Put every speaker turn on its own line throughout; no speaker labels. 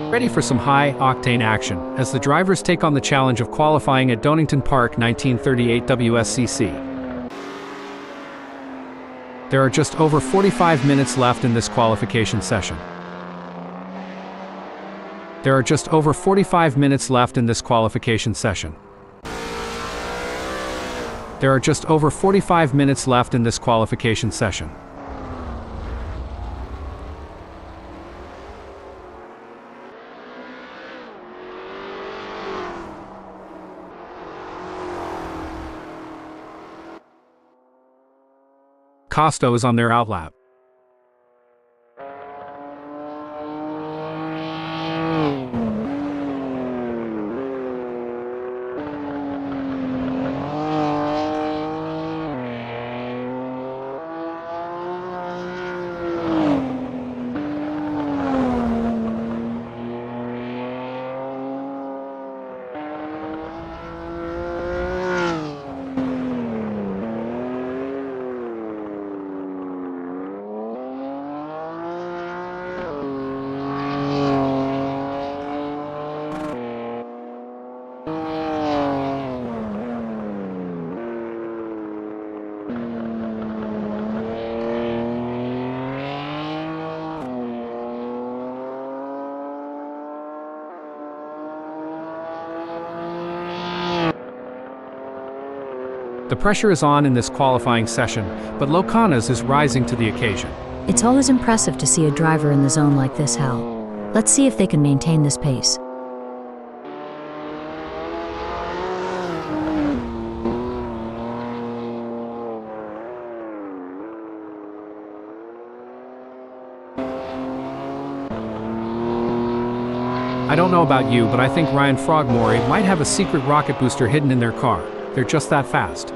Ready for some high-octane action as the drivers take on the challenge of qualifying at Donington Park 1938 WSCC. There are just over 45 minutes left in this qualification session. There are just over 45 minutes left in this qualification session. There are just over 45 minutes left in this qualification session. Costo is on their outlap. The pressure is on in this qualifying session, but Locanas is rising to the occasion.
It's always impressive to see a driver in the zone like this, Hal. Let's see if they can maintain this pace.
I don't know about you, but I think Ryan Frogmore might have a secret rocket booster hidden in their car. They're just that fast.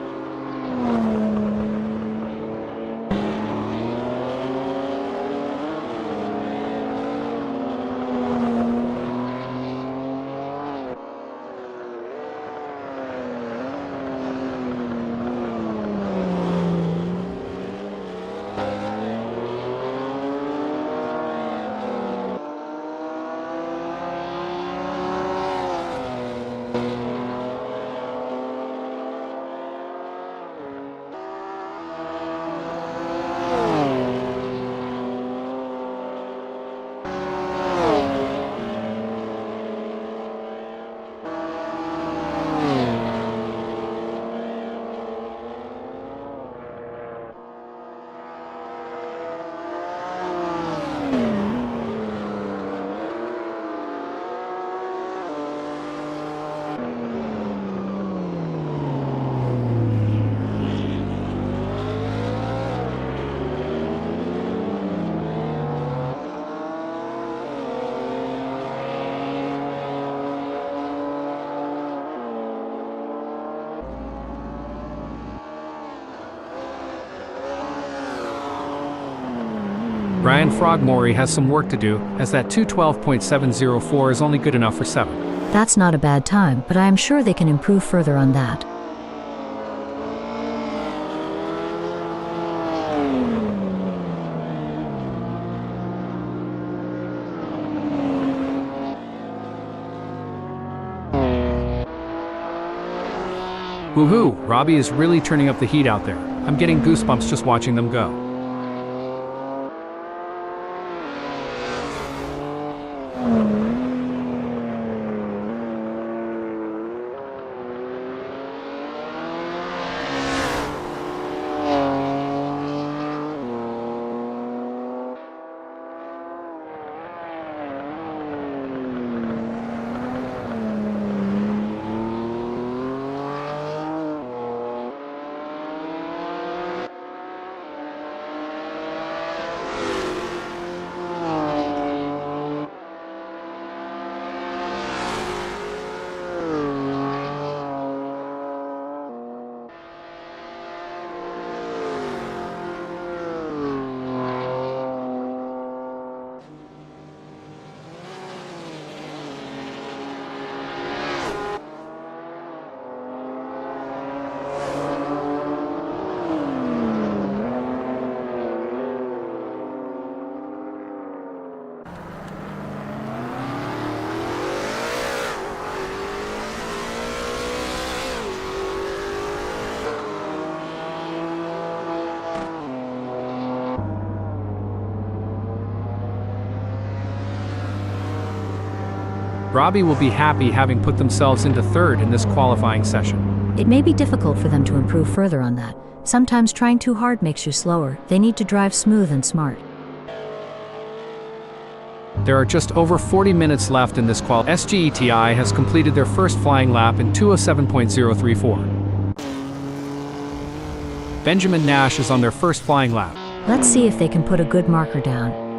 Ryan Frogmore has some work to do, as that 2:12.704 is only good enough for 7.
That's not a bad time, but I am sure they can improve further on that.
Woohoo! Robbie is really turning up the heat out there. I'm getting goosebumps just watching them go. Robbie will be happy having put themselves into third in this qualifying session.
It may be difficult for them to improve further on that. Sometimes trying too hard makes you slower. They need to drive smooth and smart.
There are just over 40 minutes left in this qual. SGETI has completed their first flying lap in 2:07.034. Benjamin Nash is on their first flying lap.
Let's see if they can put a good marker down.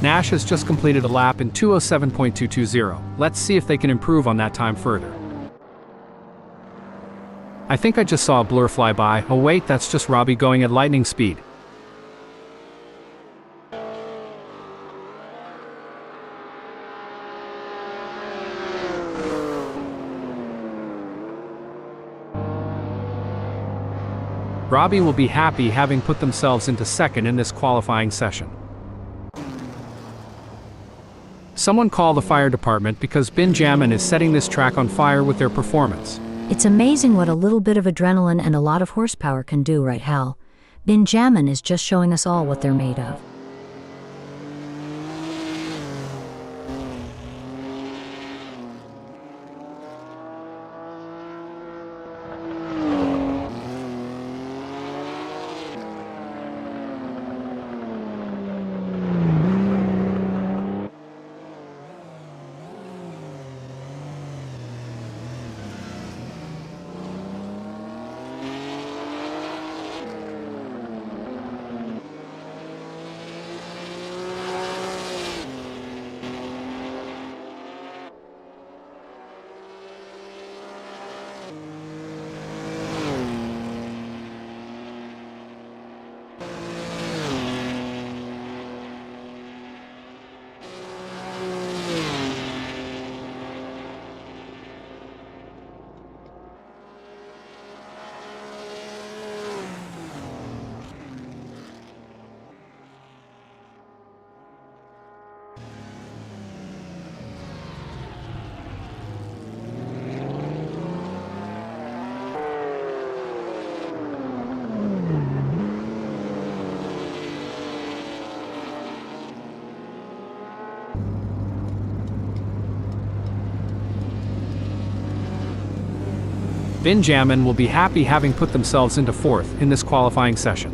Nash has just completed a lap in 2:07.220. Let's see if they can improve on that time further. I think I just saw a blur fly by. Oh wait, that's just Robbie going at lightning speed. Robbie will be happy having put themselves into second in this qualifying session. Someone call the fire department because Benjamin is setting this track on fire with their performance.
It's amazing what a little bit of adrenaline and a lot of horsepower can do, right, Hal? Benjamin is just showing us all what they're made of.
Benjamin will be happy having put themselves into fourth in this qualifying session.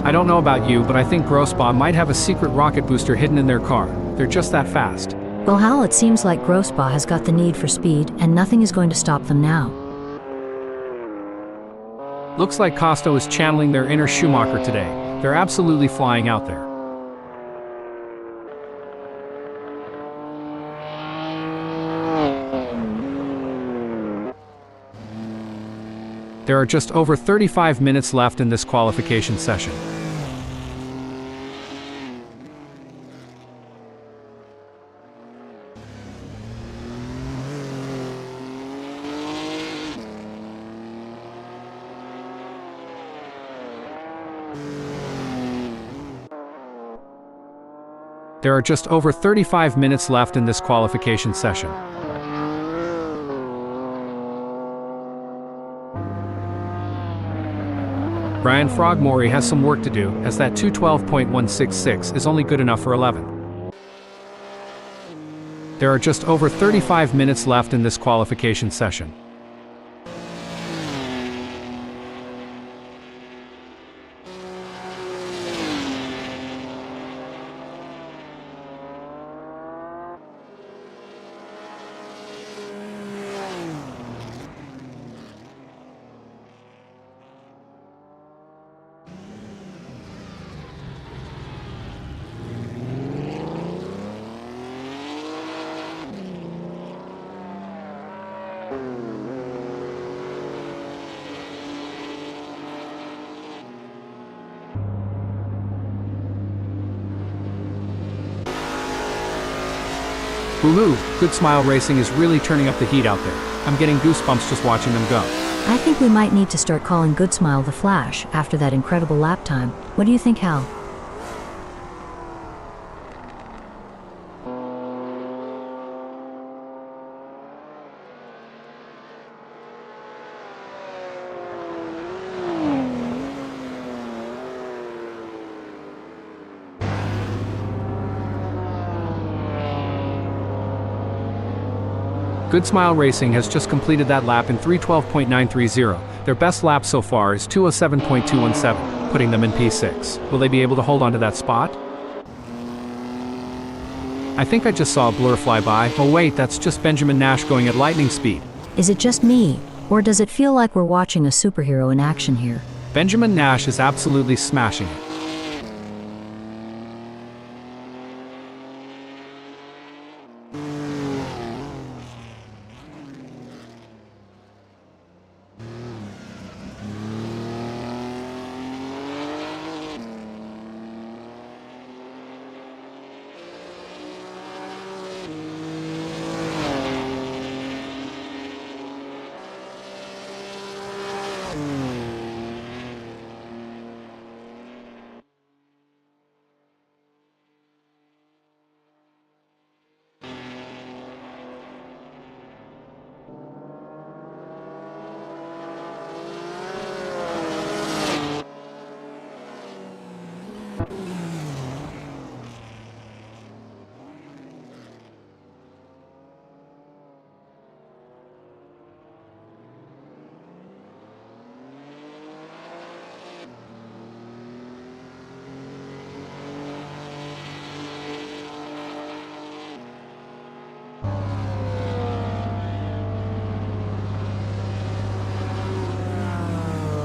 I don't know about you, but I think Grossbaugh might have a secret rocket booster hidden in their car. They're just that fast.
Well, Hal, it seems like Grossbaugh has got the need for speed, and nothing is going to stop them now.
Looks like Costo is channeling their inner Schumacher today. They're absolutely flying out there. There are just over 35 minutes left in this qualification session. There are just over 35 minutes left in this qualification session. Brian Frogmore has some work to do, as that 212.166 is only good enough for 11. There are just over 35 minutes left in this qualification session. Woohoo! Good Smile Racing is really turning up the heat out there. I'm getting goosebumps just watching them go.
I think we might need to start calling Good Smile the Flash after that incredible lap time. What do you think, Hal?
Good Smile Racing has just completed that lap in 3:12.930. Their best lap so far is 2:07.217, putting them in P6. Will they be able to hold on to that spot? I think I just saw a blur fly by. Oh wait, that's just Benjamin Nash going at lightning speed.
Is it just me, or does it feel like we're watching a superhero in action here?
Benjamin Nash is absolutely smashing it.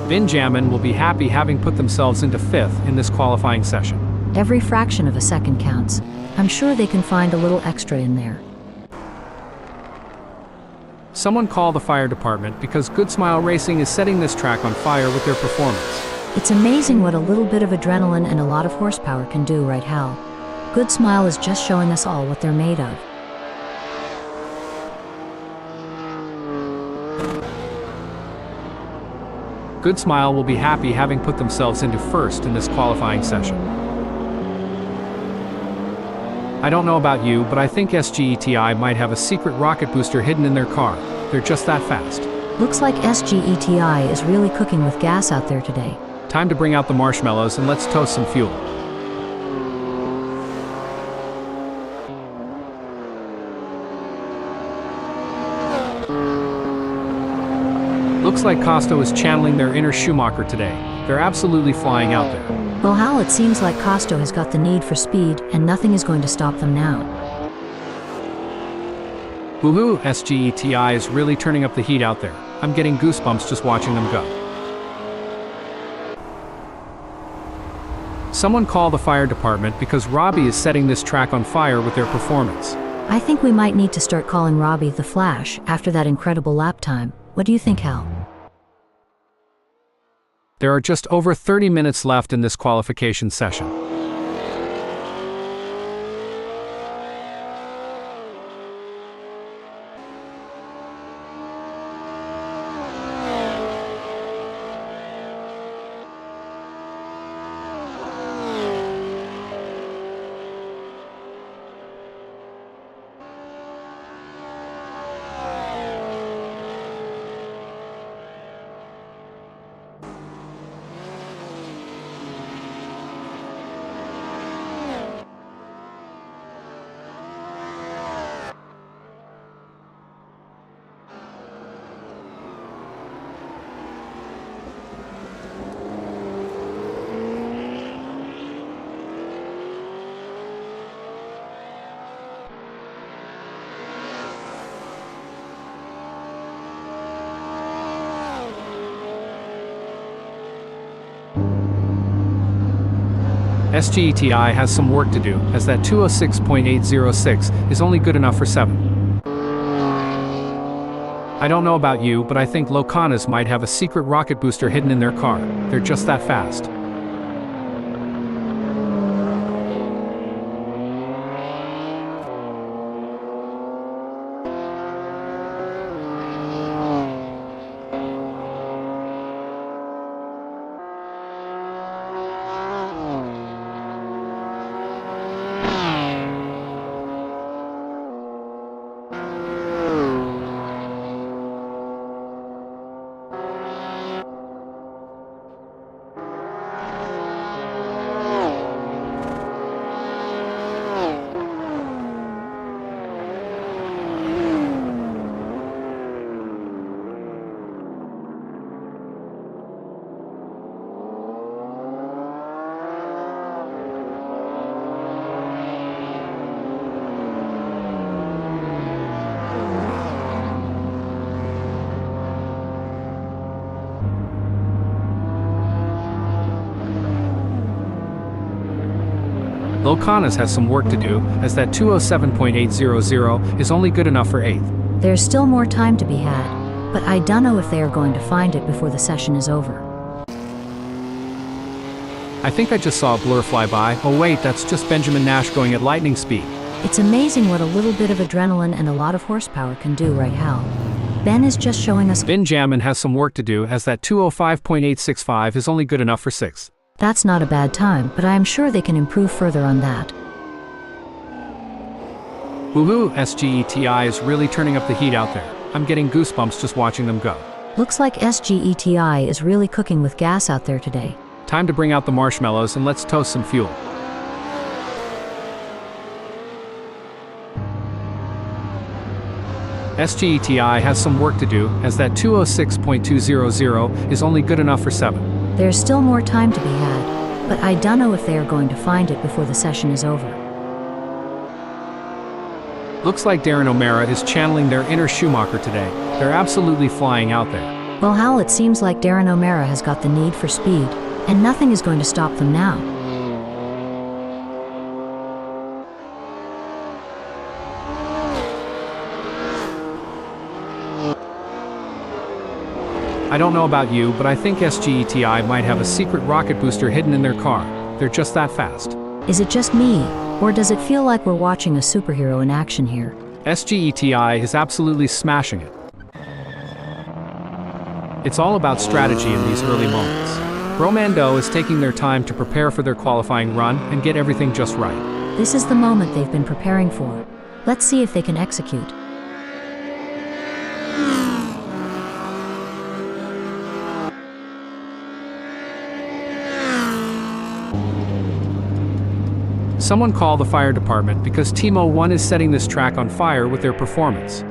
Benjamin will be happy having put themselves into 5th in this qualifying session.
Every fraction of a second counts. I'm sure they can find a little extra in there.
Someone call the fire department because Good Smile Racing is setting this track on fire with their performance.
It's amazing what a little bit of adrenaline and a lot of horsepower can do, right, Hal? Good Smile is just showing us all what they're made of.
Good Smile will be happy having put themselves into 1st in this qualifying session. I don't know about you, but I think SGETI might have a secret rocket booster hidden in their car. They're just that fast.
Looks like SGETI is really cooking with gas out there today.
Time to bring out the marshmallows and let's toast some fuel. Looks like Costo is channeling their inner Schumacher today. They're absolutely flying out there.
Well, Hal, it seems like Costo has got the need for speed, and nothing is going to stop them now.
Woohoo! SGETI is really turning up the heat out there. I'm getting goosebumps just watching them go. Someone call the fire department because Robbie is setting this track on fire with their performance.
I think we might need to start calling Robbie the Flash after that incredible lap time. What do you think, Hal?
There are just over 30 minutes left in this qualification session. SGETI has some work to do, as that 206.806 is only good enough for 7. I don't know about you, but I think Locanas might have a secret rocket booster hidden in their car. They're just that fast. Locanas has some work to do, as that 207.800 is only good enough for 8th.
There's still more time to be had, but I don't know if they are going to find it before the session is over.
I think I just saw a blur fly by. Oh wait, that's just Benjamin Nash going at lightning speed.
It's amazing what a little bit of adrenaline and a lot of horsepower can do, right, Hal? Ben is just showing us.
Benjamin has some work to do, as that 205.865 is only good enough for 6th.
That's not a bad time, but I am sure they can improve further on that.
Woohoo, SGETI is really turning up the heat out there. I'm getting goosebumps just watching them go.
Looks like SGETI is really cooking with gas out there today.
Time to bring out the marshmallows and let's toast some fuel. SGETI has some work to do, as that 206.200 is only good enough for 7.
There's still more time to be had, but I don't know if they are going to find it before the session is over.
Looks like Darren O'Mara is channeling their inner Schumacher today. They're absolutely flying out there.
Well, Hal, it seems like Darren O'Mara has got the need for speed, and nothing is going to stop them now.
I don't know about you, but I think SGETI might have a secret rocket booster hidden in their car. They're just that fast.
Is it just me, or does it feel like we're watching a superhero in action here?
SGETI is absolutely smashing it. It's all about strategy in these early moments. Bromando is taking their time to prepare for their qualifying run and get everything just right.
This is the moment they've been preparing for. Let's see if they can execute.
Someone call the fire department because Team 01 is setting this track on fire with their performance.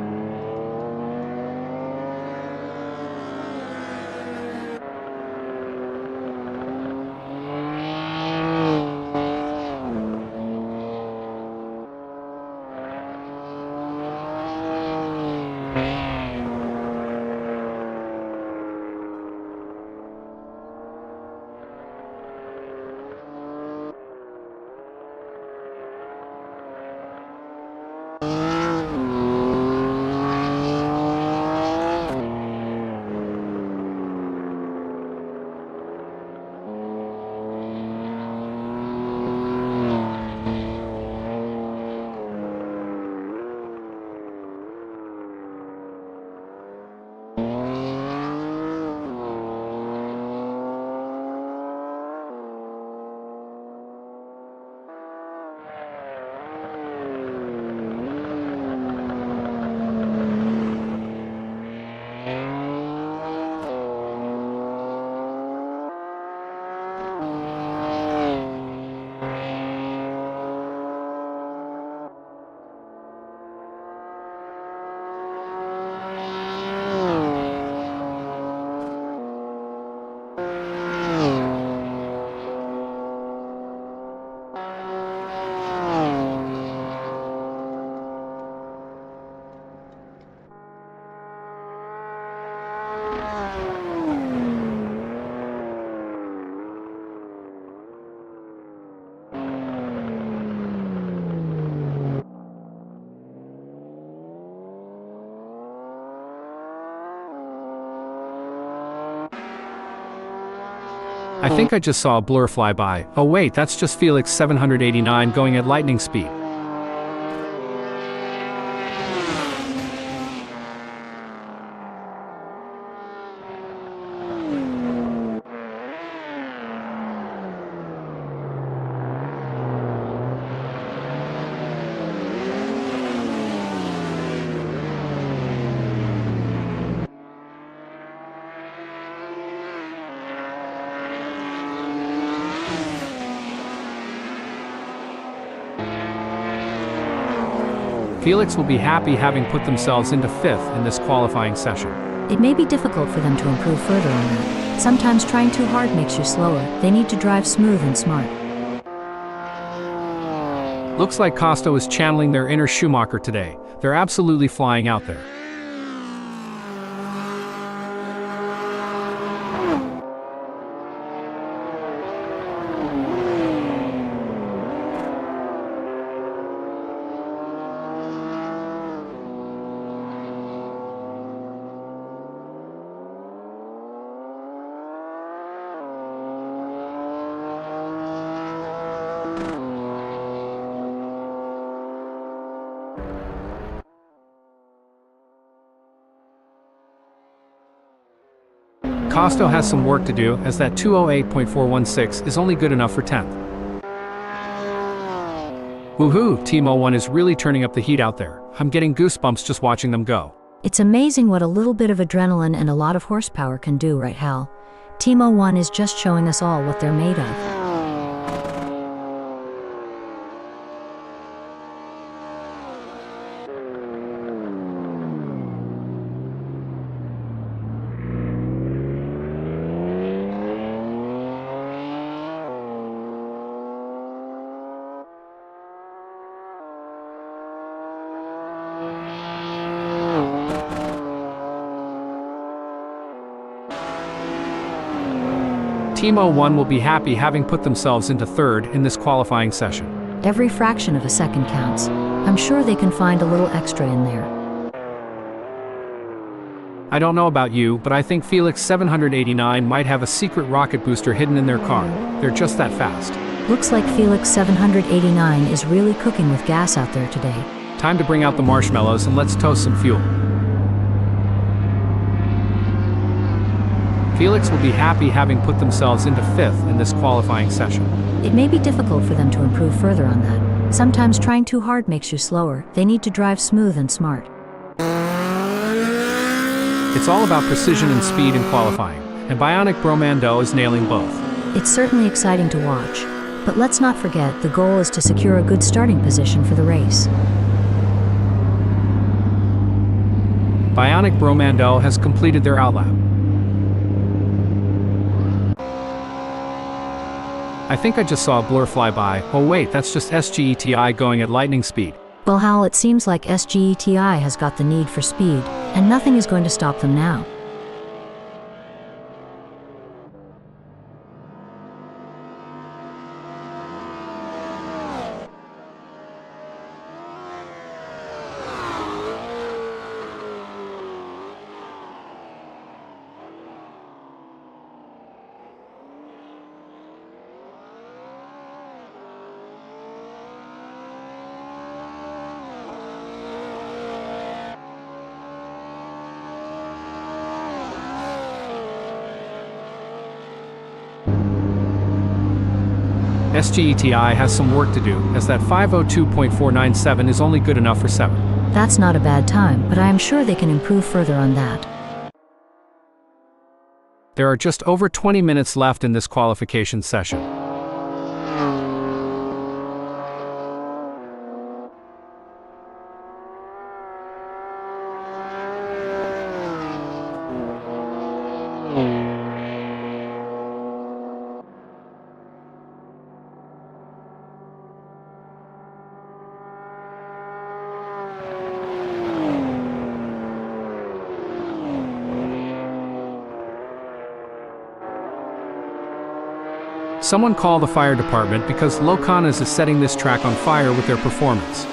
I think I just saw a blur fly by. Oh wait, that's just Felix 789 going at lightning speed. Felix will be happy having put themselves into 5th in this qualifying session.
It may be difficult for them to improve further on that. Sometimes trying too hard makes you slower. They need to drive smooth and smart.
Looks like Costo is channeling their inner Schumacher today. They're absolutely flying out there. Costo has some work to do, as that 208.416 is only good enough for 10th. Woohoo, Team 01 is really turning up the heat out there. I'm getting goosebumps just watching them go.
It's amazing what a little bit of adrenaline and a lot of horsepower can do, right, Hal? Team 01 is just showing us all what they're made of.
Team 01 will be happy having put themselves into 3rd in this qualifying session.
Every fraction of a second counts. I'm sure they can find a little extra in there.
I don't know about you, but I think Felix 789 might have a secret rocket booster hidden in their car. They're just that fast.
Looks like Felix 789 is really cooking with gas out there today.
Time to bring out the marshmallows and let's toast some fuel. Felix will be happy having put themselves into 5th in this qualifying session.
It may be difficult for them to improve further on that. Sometimes trying too hard makes you slower. They need to drive smooth and smart.
It's all about precision and speed in qualifying, and Bionic Bromando is nailing both.
It's certainly exciting to watch, but let's not forget the goal is to secure a good starting position for the race.
Bionic Bromando has completed their outlap. I think I just saw a blur fly by. Oh wait, that's just SGETI going at lightning speed.
Well, Hal, it seems like SGETI has got the need for speed, and nothing is going to stop them now.
SGETI has some work to do, as that 502.497 is only good enough for 7th.
That's not a bad time, but I am sure they can improve further on that.
There are just over 20 minutes left in this qualification session. Someone call the fire department because Locanas is setting this track on fire with their performance.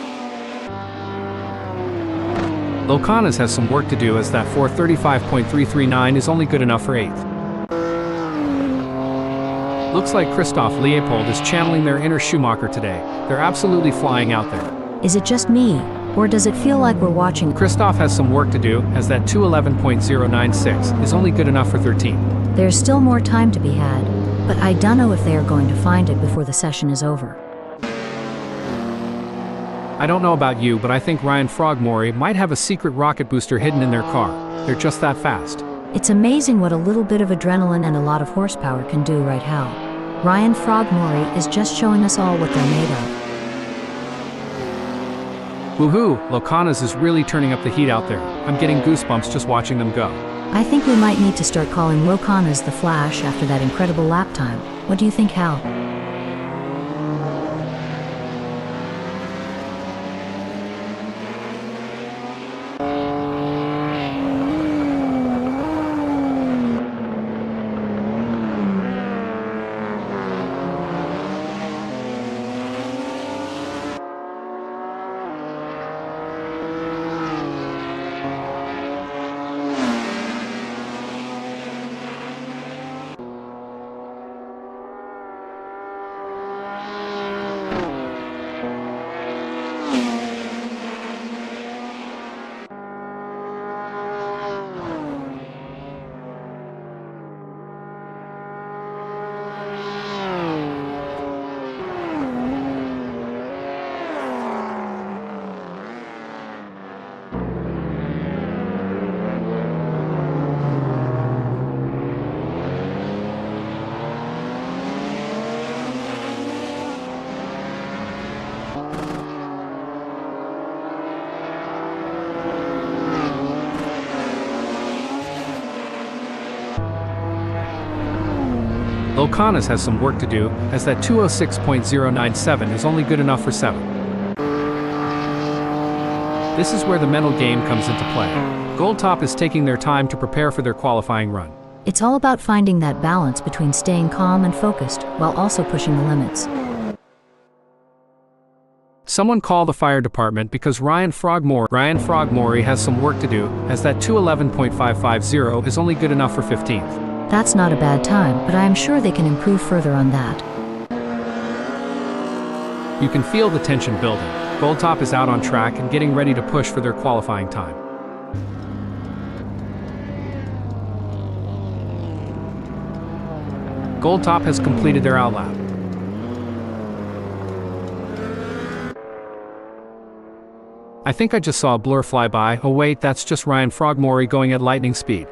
Locanas has some work to do, as that 435.339 is only good enough for 8th. Looks like Christoph Leopold is channeling their inner Schumacher today. They're absolutely flying out there.
Is it just me, or does it feel like we're watching?
Christoph has some work to do, as that 211.096 is only good enough for 13.
There's still more time to be had, but I don't know if they are going to find it before the session is over.
I don't know about you, but I think Ryan Frogmore might have a secret rocket booster hidden in their car. They're just that fast.
It's amazing what a little bit of adrenaline and a lot of horsepower can do, right, Hal? Ryan Frogmore is just showing us all what they're made of.
Woohoo! Locanas is really turning up the heat out there. I'm getting goosebumps just watching them go.
I think we might need to start calling Locanas the Flash after that incredible lap time. What do you think, Hal?
Locanas has some work to do, as that 206.097 is only good enough for 7. This is where the mental game comes into play. Goldtop is taking their time to prepare for their qualifying run.
It's all about finding that balance between staying calm and focused, while also pushing the limits.
Someone call the fire department because Ryan Frogmore has some work to do, as that 211.550 is only good enough for 15th.
That's not a bad time, but I am sure they can improve further on that.
You can feel the tension building. Goldtop is out on track and getting ready to push for their qualifying time. Goldtop has completed their outlap. I think I just saw a blur fly by. Oh wait, that's just Ryan Frogmore going at lightning speed.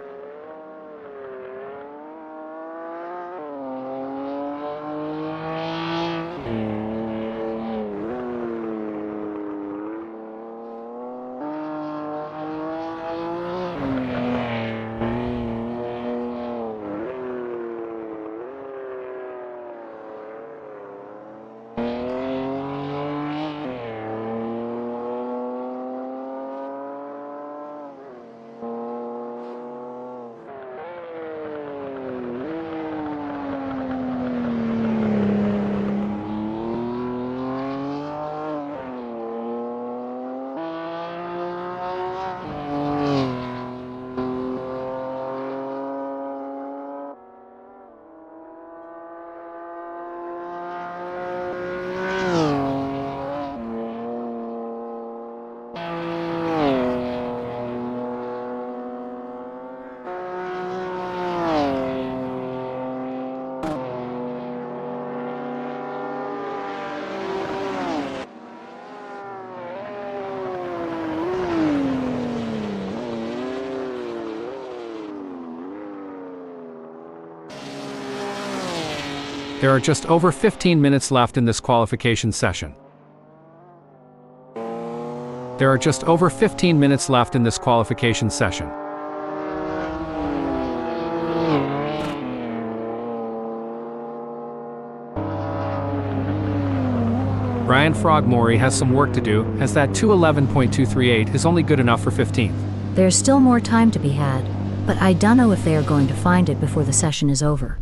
There are just over 15 minutes left in this qualification session. There are just over 15 minutes left in this qualification session. Ryan Frogmore has some work to do, as that 211.238 is only good enough for 15th.
There's still more time to be had, but I don't know if they are going to find it before the session is over.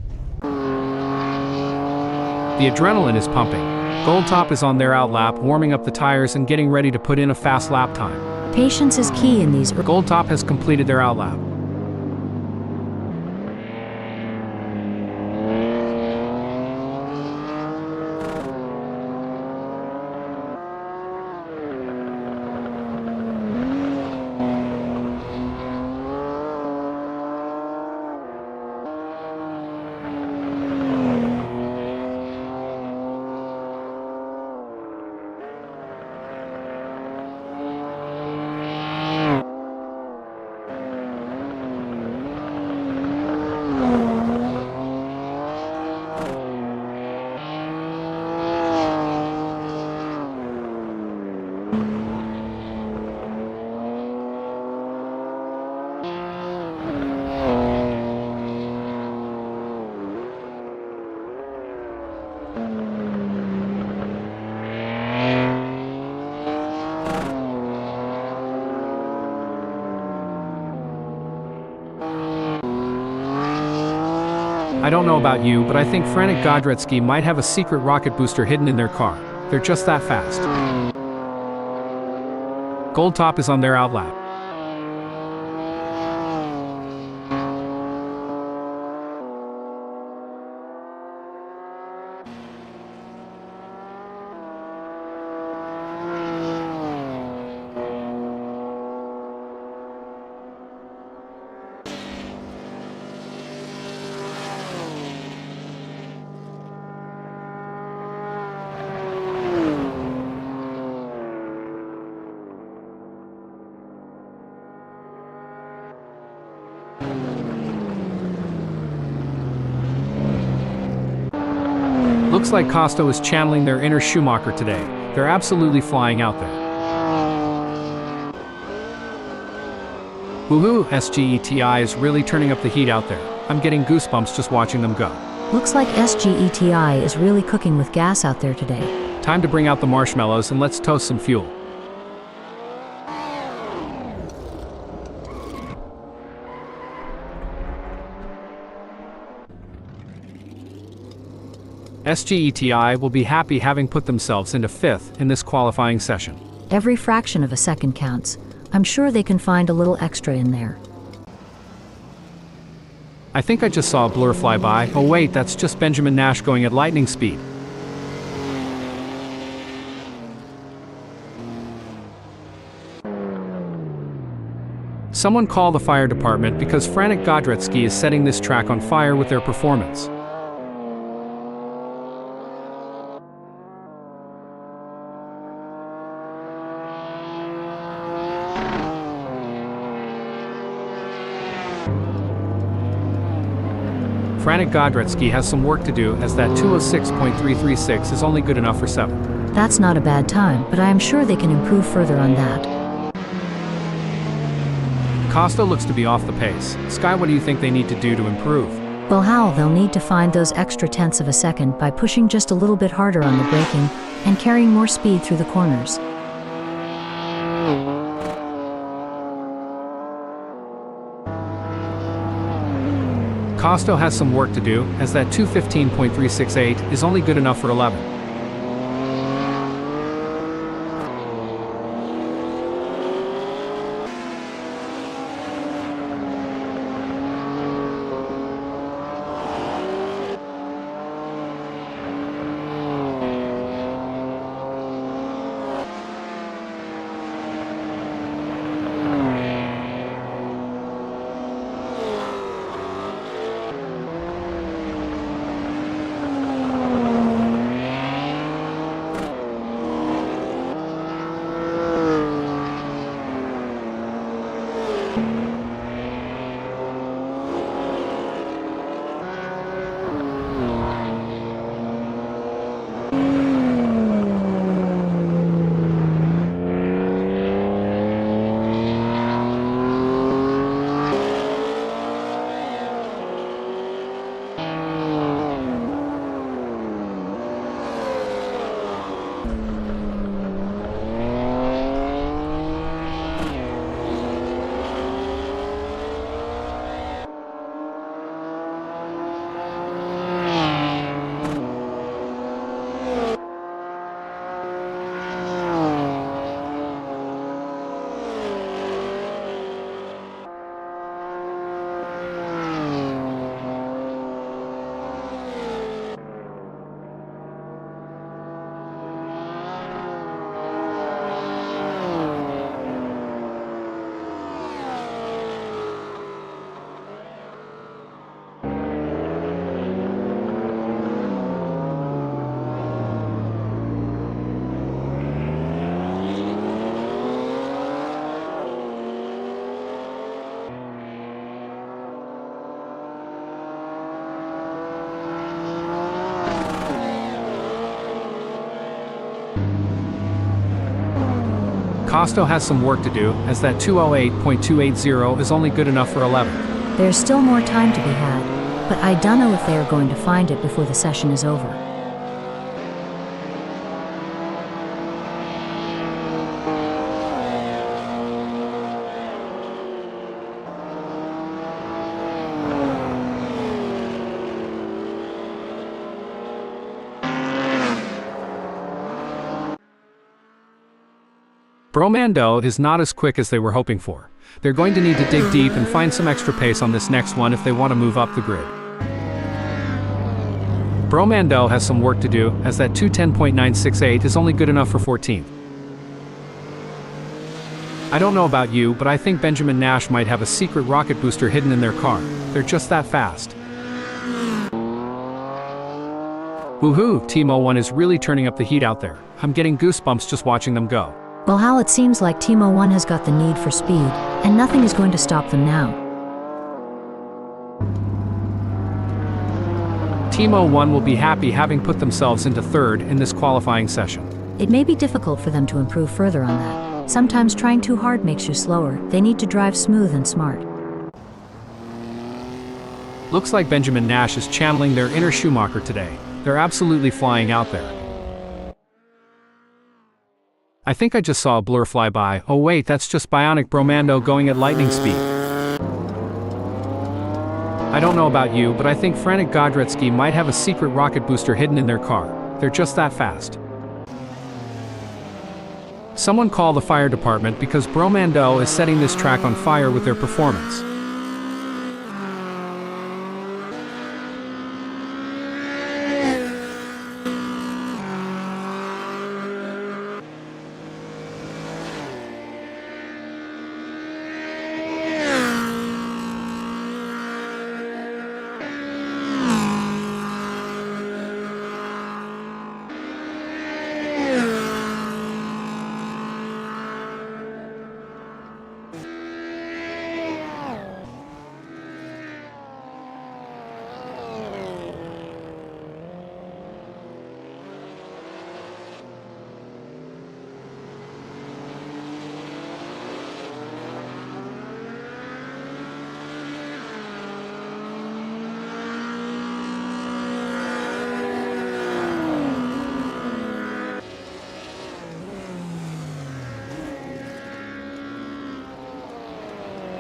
The adrenaline is pumping. Goldtop is on their outlap, warming up the tires and getting ready to put in a fast lap time.
Patience is key in these.
Goldtop has completed their outlap. I don't know about you, but I think Frantic Godretsky might have a secret rocket booster hidden in their car. They're just that fast. Gold Top is on their outlap. Looks like Costo is channeling their inner Schumacher today. They're absolutely flying out there. Woohoo, SGETI is really turning up the heat out there. I'm getting goosebumps just watching them go.
Looks like SGETI is really cooking with gas out there today.
Time to bring out the marshmallows and let's toast some fuel. SGETI will be happy having put themselves into 5th in this qualifying session.
Every fraction of a second counts. I'm sure they can find a little extra in there.
I think I just saw a blur fly by. Oh wait, that's just Benjamin Nash going at lightning speed. Someone call the fire department because Frantic Godretsky is setting this track on fire with their performance. Frantic Godretsky has some work to do as that 206.336 is only good enough for 7th.
That's not a bad time, but I am sure they can improve further on that.
Costa looks to be off the pace. Sky, what do you think they need to do to improve?
Well, Hal, they'll need to find those extra tenths of a second by pushing just a little bit harder on the braking and carrying more speed through the corners.
Costo has some work to do, as that 215.368 is only good enough for 11. Costo has some work to do, as that 208.280 is only good enough for 11th.
There's still more time to be had, but I don't know if they are going to find it before the session is over.
Bromando is not as quick as they were hoping for. They're going to need to dig deep and find some extra pace on this next one if they want to move up the grid. Bromando has some work to do, as that 210.968 is only good enough for 14th. I don't know about you, but I think Benjamin Nash might have a secret rocket booster hidden in their car. They're just that fast. Woohoo, Team 01 is really turning up the heat out there. I'm getting goosebumps just watching them go.
Well, Hal, it seems like Team 01 has got the need for speed, and nothing is going to stop them now.
Team 01 will be happy having put themselves into third in this qualifying session.
It may be difficult for them to improve further on that. Sometimes trying too hard makes you slower. They need to drive smooth and smart.
Looks like Benjamin Nash is channeling their inner Schumacher today. They're absolutely flying out there. I think I just saw a blur fly by. Oh wait, that's just Bionic Bromando going at lightning speed. I don't know about you, but I think Frantic Godretsky might have a secret rocket booster hidden in their car. They're just that fast. Someone call the fire department because Bromando is setting this track on fire with their performance.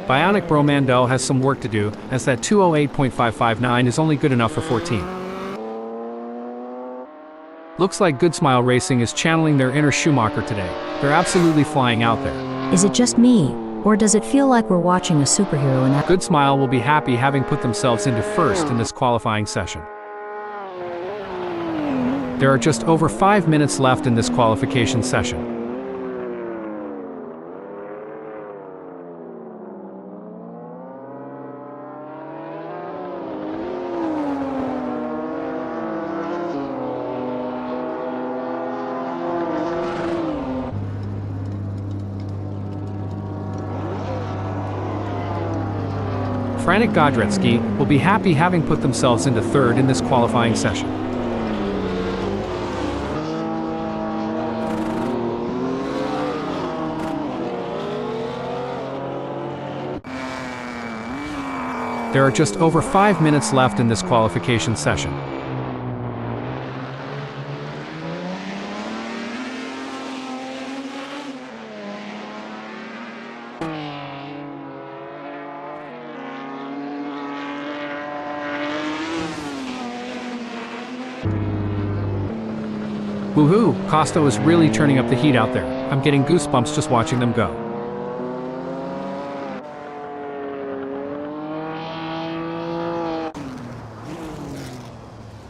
Bionic Bromando has some work to do, as that 208.559 is only good enough for 14. Looks like Good Smile Racing is channeling their inner Schumacher today. They're absolutely flying out there.
Is it just me, or does it feel like we're watching a superhero in that?
Good Smile will be happy having put themselves into first in this qualifying session. There are just over 5 minutes left in this qualification session. Frantic Godretsky will be happy having put themselves into third in this qualifying session. There are just over 5 minutes left in this qualification session. Woohoo, Costo is really turning up the heat out there. I'm getting goosebumps just watching them go.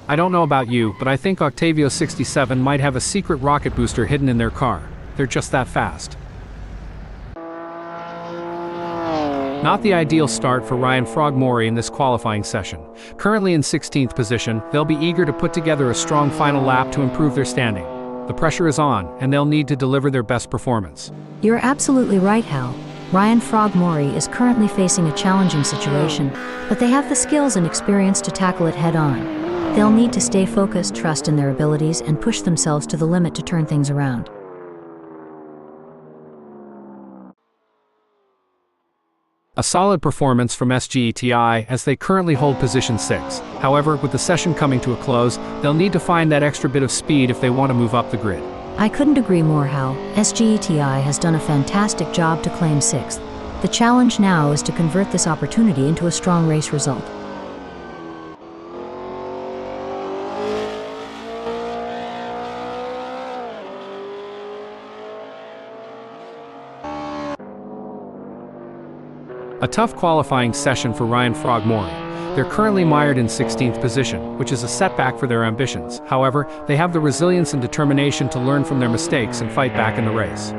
I don't know about you, but I think Octavio 67 might have a secret rocket booster hidden in their car. They're just that fast. Not the ideal start for Ryan Frog-Maury in this qualifying session. Currently in 16th position, they'll be eager to put together a strong final lap to improve their standing. The pressure is on, and they'll need to deliver their best performance.
You're absolutely right, Hal. Ryan Frog-Maury is currently facing a challenging situation, but they have the skills and experience to tackle it head-on. They'll need to stay focused, trust in their abilities, and push themselves to the limit to turn things around.
A solid performance from SGETI as they currently hold position 6. However, with the session coming to a close, they'll need to find that extra bit of speed if they want to move up the grid.
I couldn't agree more, Hal. SGETI has done a fantastic job to claim 6th. The challenge now is to convert this opportunity into a strong race result.
A tough qualifying session for Ryan Frog-Maury. They're currently mired in 16th position, which is a setback for their ambitions. However, they have the resilience and determination to learn from their mistakes and fight back in the race.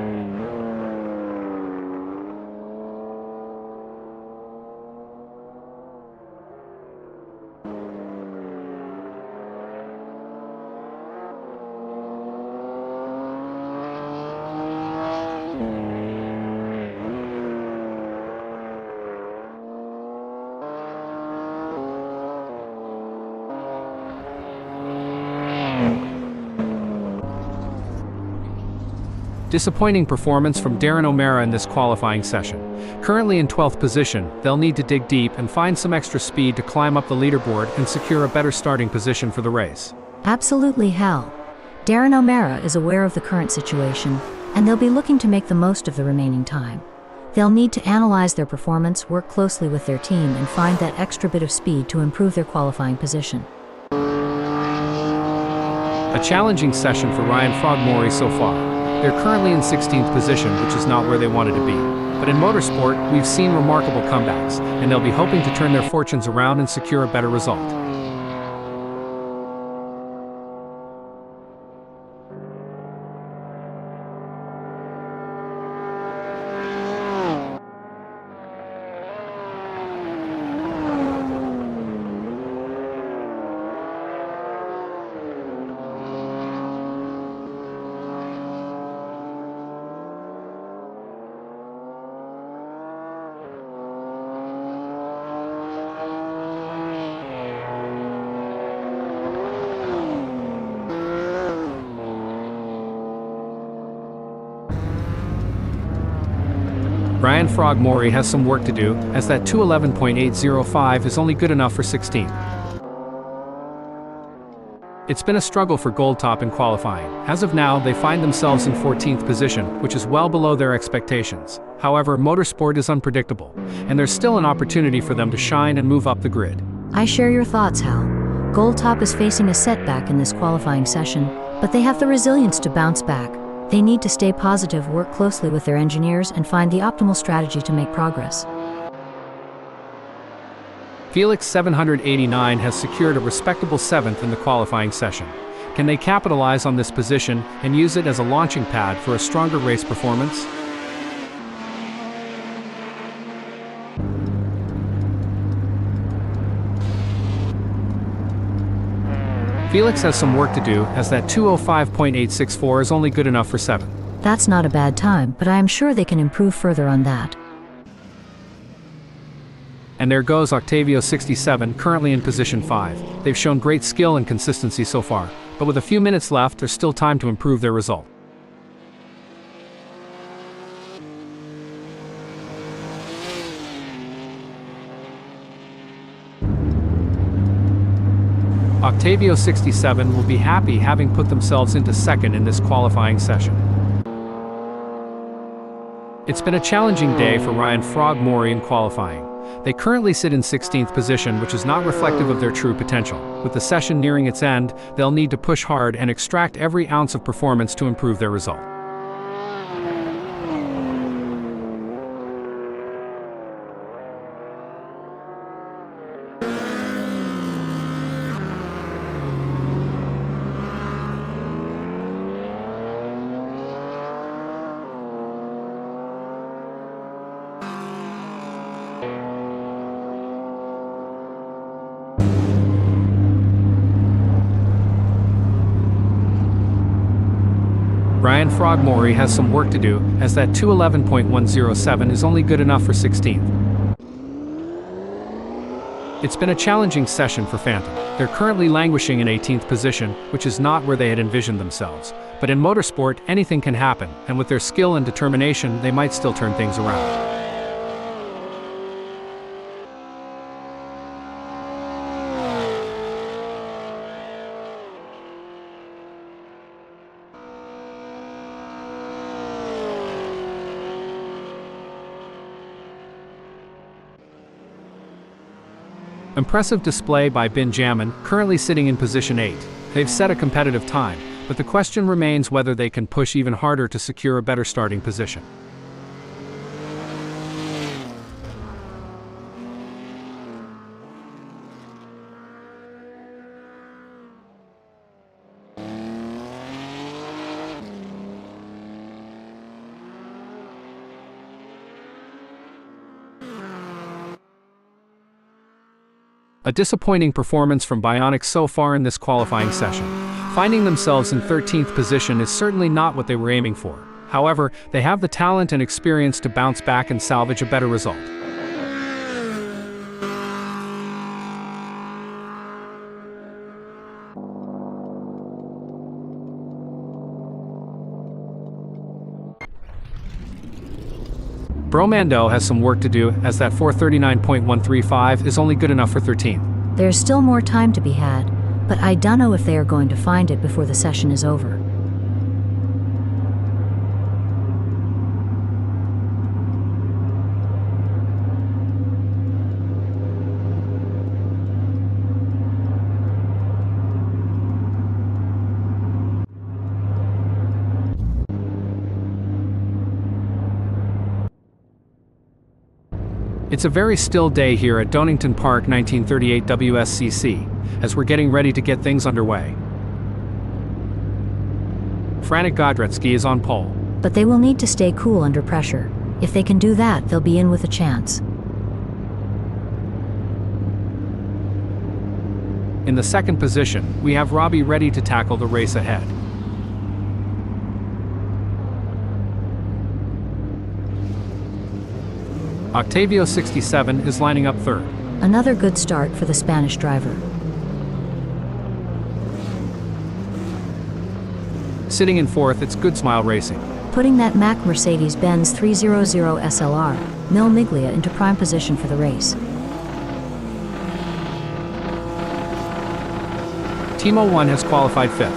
Disappointing performance from Darren O'Mara in this qualifying session. Currently in 12th position, they'll need to dig deep and find some extra speed to climb up the leaderboard and secure a better starting position for the race.
Absolutely, Hal. Darren O'Mara is aware of the current situation, and they'll be looking to make the most of the remaining time. They'll need to analyze their performance, work closely with their team, and find that extra bit of speed to improve their qualifying position.
A challenging session for Ryan Frog-Maury so far. They're currently in 16th position, which is not where they wanted to be. But in motorsport, we've seen remarkable comebacks, and they'll be hoping to turn their fortunes around and secure a better result. Ryan Frog-Maury has some work to do, as that 2:11.805 is only good enough for 16th. It's been a struggle for Goldtop in qualifying. As of now, they find themselves in 14th position, which is well below their expectations. However, motorsport is unpredictable, and there's still an opportunity for them to shine and move up the grid.
I share your thoughts, Hal. Goldtop is facing a setback in this qualifying session, but they have the resilience to bounce back. They need to stay positive, work closely with their engineers, and find the optimal strategy to make progress.
Felix 789 has secured a respectable 7th in the qualifying session. Can they capitalize on this position and use it as a launching pad for a stronger race performance? Felix has some work to do, as that 2:05.864 is only good enough for 7th.
That's not a bad time, but I am sure they can improve further on that.
And there goes Octavio 67, currently in position 5. They've shown great skill and consistency so far, but with a few minutes left, there's still time to improve their result. Octavio 67 will be happy having put themselves into 2nd in this qualifying session. It's been a challenging day for Ryan Frog-Maury in qualifying. They currently sit in 16th position, which is not reflective of their true potential. With the session nearing its end, they'll need to push hard and extract every ounce of performance to improve their result. Ryan Frog-Maury has some work to do, as that 2:11.107 is only good enough for 16th. It's been a challenging session for Phantom. They're currently languishing in 18th position, which is not where they had envisioned themselves. But in motorsport, anything can happen, and with their skill and determination, they might still turn things around. Impressive display by Benjamin, currently sitting in position 8. They've set a competitive time, but the question remains whether they can push even harder to secure a better starting position. A disappointing performance from Bionic so far in this qualifying session. Finding themselves in 13th position is certainly not what they were aiming for. However, they have the talent and experience to bounce back and salvage a better result. Bromando has some work to do, as that 439.135 is only good enough for 13th.
There's still more time to be had, but I don't know if they are going to find it before the session is over.
It's a very still day here at Donington Park 1938 WSCC, as we're getting ready to get things underway. Franek Godretsky is on pole.
But they will need to stay cool under pressure. If they can do that, they'll be in with a chance.
In the second position, we have Robbie ready to tackle the race ahead. Octavio 67 is lining up third.
Another good start for the Spanish driver.
Sitting in fourth, it's Good Smile Racing.
Putting that Mack Mercedes-Benz 300 SLR, Mil Miglia, into prime position for the race.
Timo 1 has qualified fifth.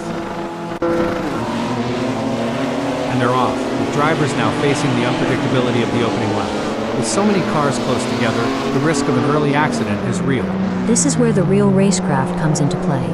And they're off, with drivers now facing the unpredictability of the opening lap. With so many cars close together, the risk of an early accident is real.
This is where the real racecraft comes into play.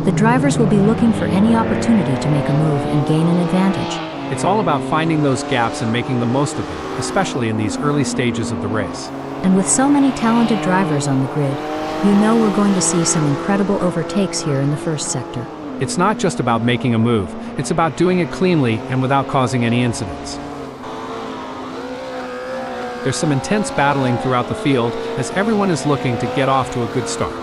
The drivers will be looking for any opportunity to make a move and gain an advantage.
It's all about finding those gaps and making the most of them, especially in these early stages of the race.
And with so many talented drivers on the grid, you know we're going to see some incredible overtakes here in the first sector.
It's not just about making a move, it's about doing it cleanly and without causing any incidents. There's some intense battling throughout the field, as everyone is looking to get off to a good start.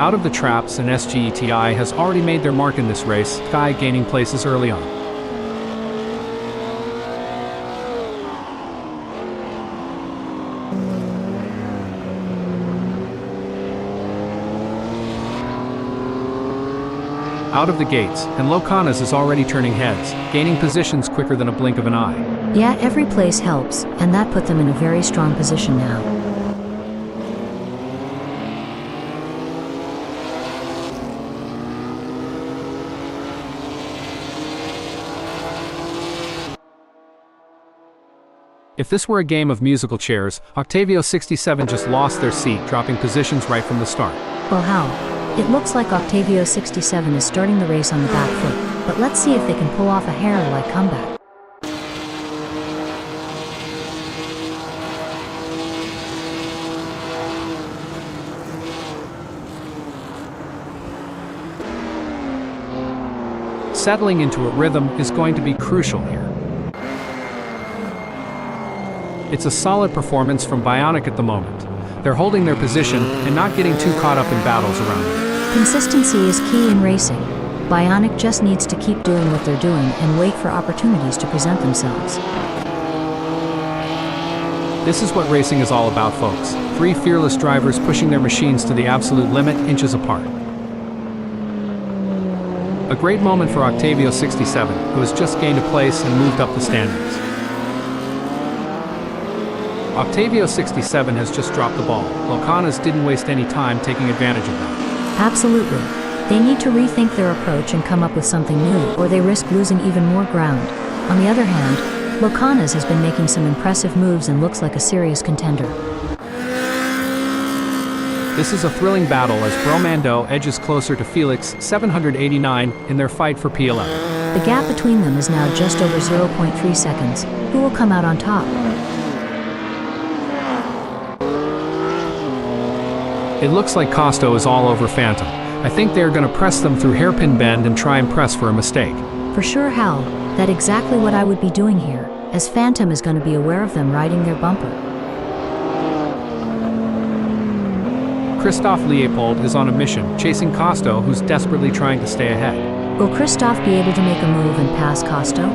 Out of the traps, and SGETI has already made their mark in this race, Sky gaining places early on. Out of the gates, and Locanas is already turning heads, gaining positions quicker than a blink of an eye.
Yeah, every place helps, and that put them in a very strong position now.
If this were a game of musical chairs, Octavio 67 just lost their seat, dropping positions right from the start.
Well, how? It looks like Octavio 67 is starting the race on the back foot, but let's see if they can pull off a hair-like comeback.
Settling into a rhythm is going to be crucial here. It's a solid performance from Bionic at the moment. They're holding their position and not getting too caught up in battles around them.
Consistency is key in racing. Bionic just needs to keep doing what they're doing and wait for opportunities to present themselves.
This is what racing is all about, folks. Three fearless drivers pushing their machines to the absolute limit, inches apart. A great moment for Octavio 67, who has just gained a place and moved up the standings. Octavio 67 has just dropped the ball. Locanas didn't waste any time taking advantage of that.
Absolutely. They need to rethink their approach and come up with something new, or they risk losing even more ground. On the other hand, Locanas has been making some impressive moves and looks like a serious contender.
This is a thrilling battle as Bromando edges closer to Felix 789 in their fight for P11.
The gap between them is now just over 0.3 seconds. Who will come out on top?
It looks like Costo is all over Phantom. I think they're going to press them through hairpin bend and try and press for a mistake.
For sure, Hal. That's exactly what I would be doing here, as Phantom is going to be aware of them riding their bumper.
Christoph Leopold is on a mission, chasing Costo, who's desperately trying to stay ahead.
Will Christoph be able to make a move and pass Costo?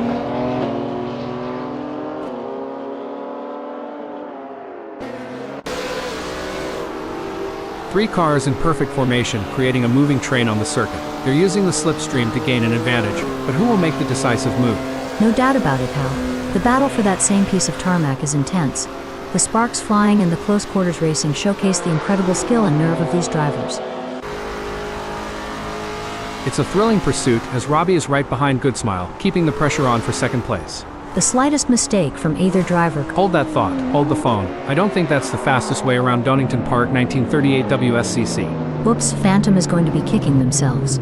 Three cars in perfect formation, creating a moving train on the circuit. They're using the slipstream to gain an advantage, but who will make the decisive move?
No doubt about it, Hal. The battle for that same piece of tarmac is intense. The sparks flying and the close quarters racing showcase the incredible skill and nerve of these drivers.
It's a thrilling pursuit as Robbie is right behind Goodsmile, keeping the pressure on for second place.
The slightest mistake from either driver.
Hold that thought, hold the phone. I don't think that's the fastest way around Donington Park 1938 WSCC.
Whoops, Phantom is going to be kicking themselves.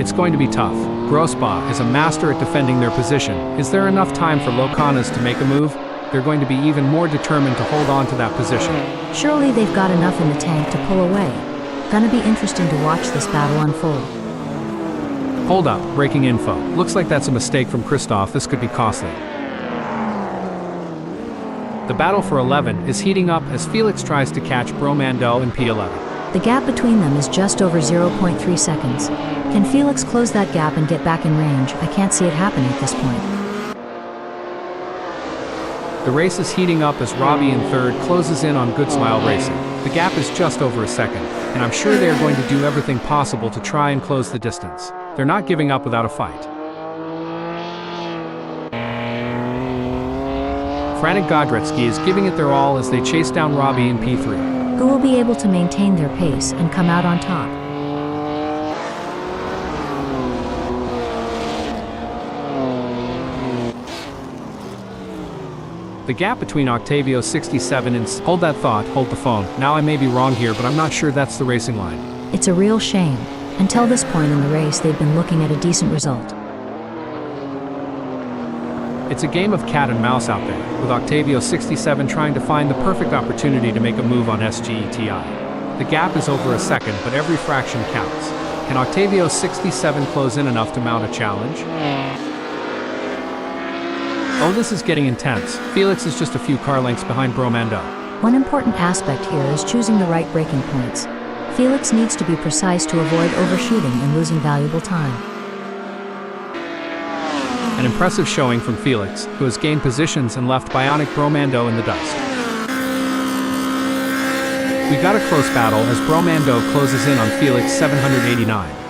It's going to be tough. Grossbaugh is a master at defending their position. Is there enough time for Locanas to make a move? They're going to be even more determined to hold on to that position.
Surely they've got enough in the tank to pull away. Gonna be interesting to watch this battle unfold.
Hold up, breaking info. Looks like that's a mistake from Christoph. This could be costly. The battle for 11 is heating up as Felix tries to catch Bromando in P11.
The gap between them is just over 0.3 seconds. Can Felix close that gap and get back in range? I can't see it happening at this point.
The race is heating up as Robbie in third closes in on Goodsmile Racing. The gap is just over a second, and I'm sure they are going to do everything possible to try and close the distance. They're not giving up without a fight. Frantic Godretsky is giving it their all as they chase down Robbie in P3.
Who will be able to maintain their pace and come out on top?
The gap between Octavio 67 and hold that thought, hold the phone. Now I may be wrong here, but I'm not sure that's the racing line.
It's a real shame. Until this point in the race, they've been looking at a decent result.
It's a game of cat and mouse out there, with Octavio 67 trying to find the perfect opportunity to make a move on SGETI. The gap is over a second, but every fraction counts. Can Octavio 67 close in enough to mount a challenge? Oh, this is getting intense. Felix is just a few car lengths behind Bromando.
One important aspect here is choosing the right braking points. Felix needs to be precise to avoid overshooting and losing valuable time.
An impressive showing from Felix, who has gained positions and left bionic Bromando in the dust. We got a close battle as Bromando closes in on Felix 789.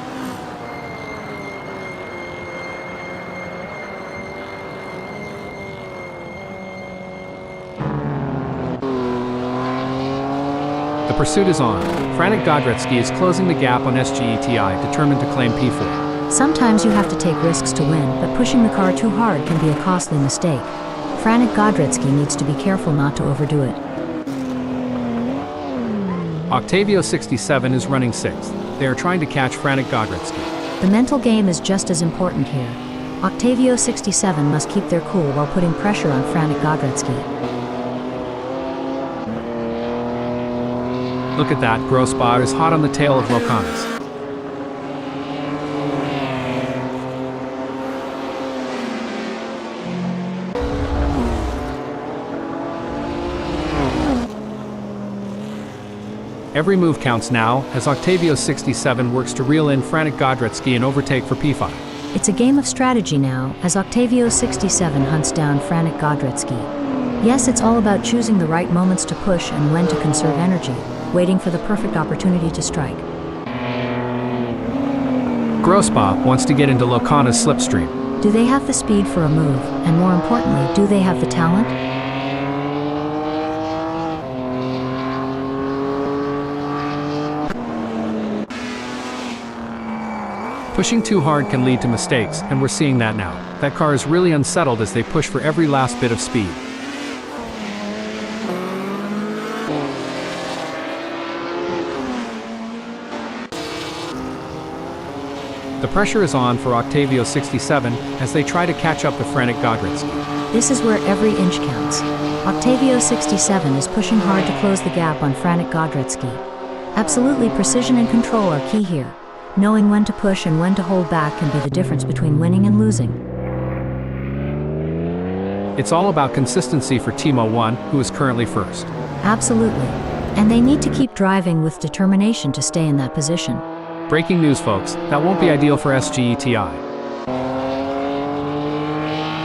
The pursuit is on. Frantic Godretsky is closing the gap on SGETI, determined to claim P4.
Sometimes you have to take risks to win, but pushing the car too hard can be a costly mistake. Frantic Godretsky needs to be careful not to overdo it.
Octavio 67 is running 6th. They are trying to catch Frantic Godretsky.
The mental game is just as important here. Octavio 67 must keep their cool while putting pressure on Frantic Godretsky.
Look at that, Grossbaugh is hot on the tail of Locanas. Every move counts now, as Octavio 67 works to reel in Frantic Godretsky and overtake for P5.
It's a game of strategy now, as Octavio 67 hunts down Frantic Godretsky. Yes, it's all about choosing the right moments to push and when to conserve energy, waiting for the perfect opportunity to strike.
Grossbaugh wants to get into Locana's slipstream.
Do they have the speed for a move, and more importantly, do they have the talent?
Pushing too hard can lead to mistakes, and we're seeing that now. That car is really unsettled as they push for every last bit of speed. The pressure is on for Octavio 67 as they try to catch up to Frantic Godritsky.
This is where every inch counts. Octavio 67 is pushing hard to close the gap on Frantic Godritsky. Absolutely, precision and control are key here. Knowing when to push and when to hold back can be the difference between winning and losing.
It's all about consistency for Team 01, who is currently first.
Absolutely. And they need to keep driving with determination to stay in that position.
Breaking news, folks, that won't be ideal for SGETI.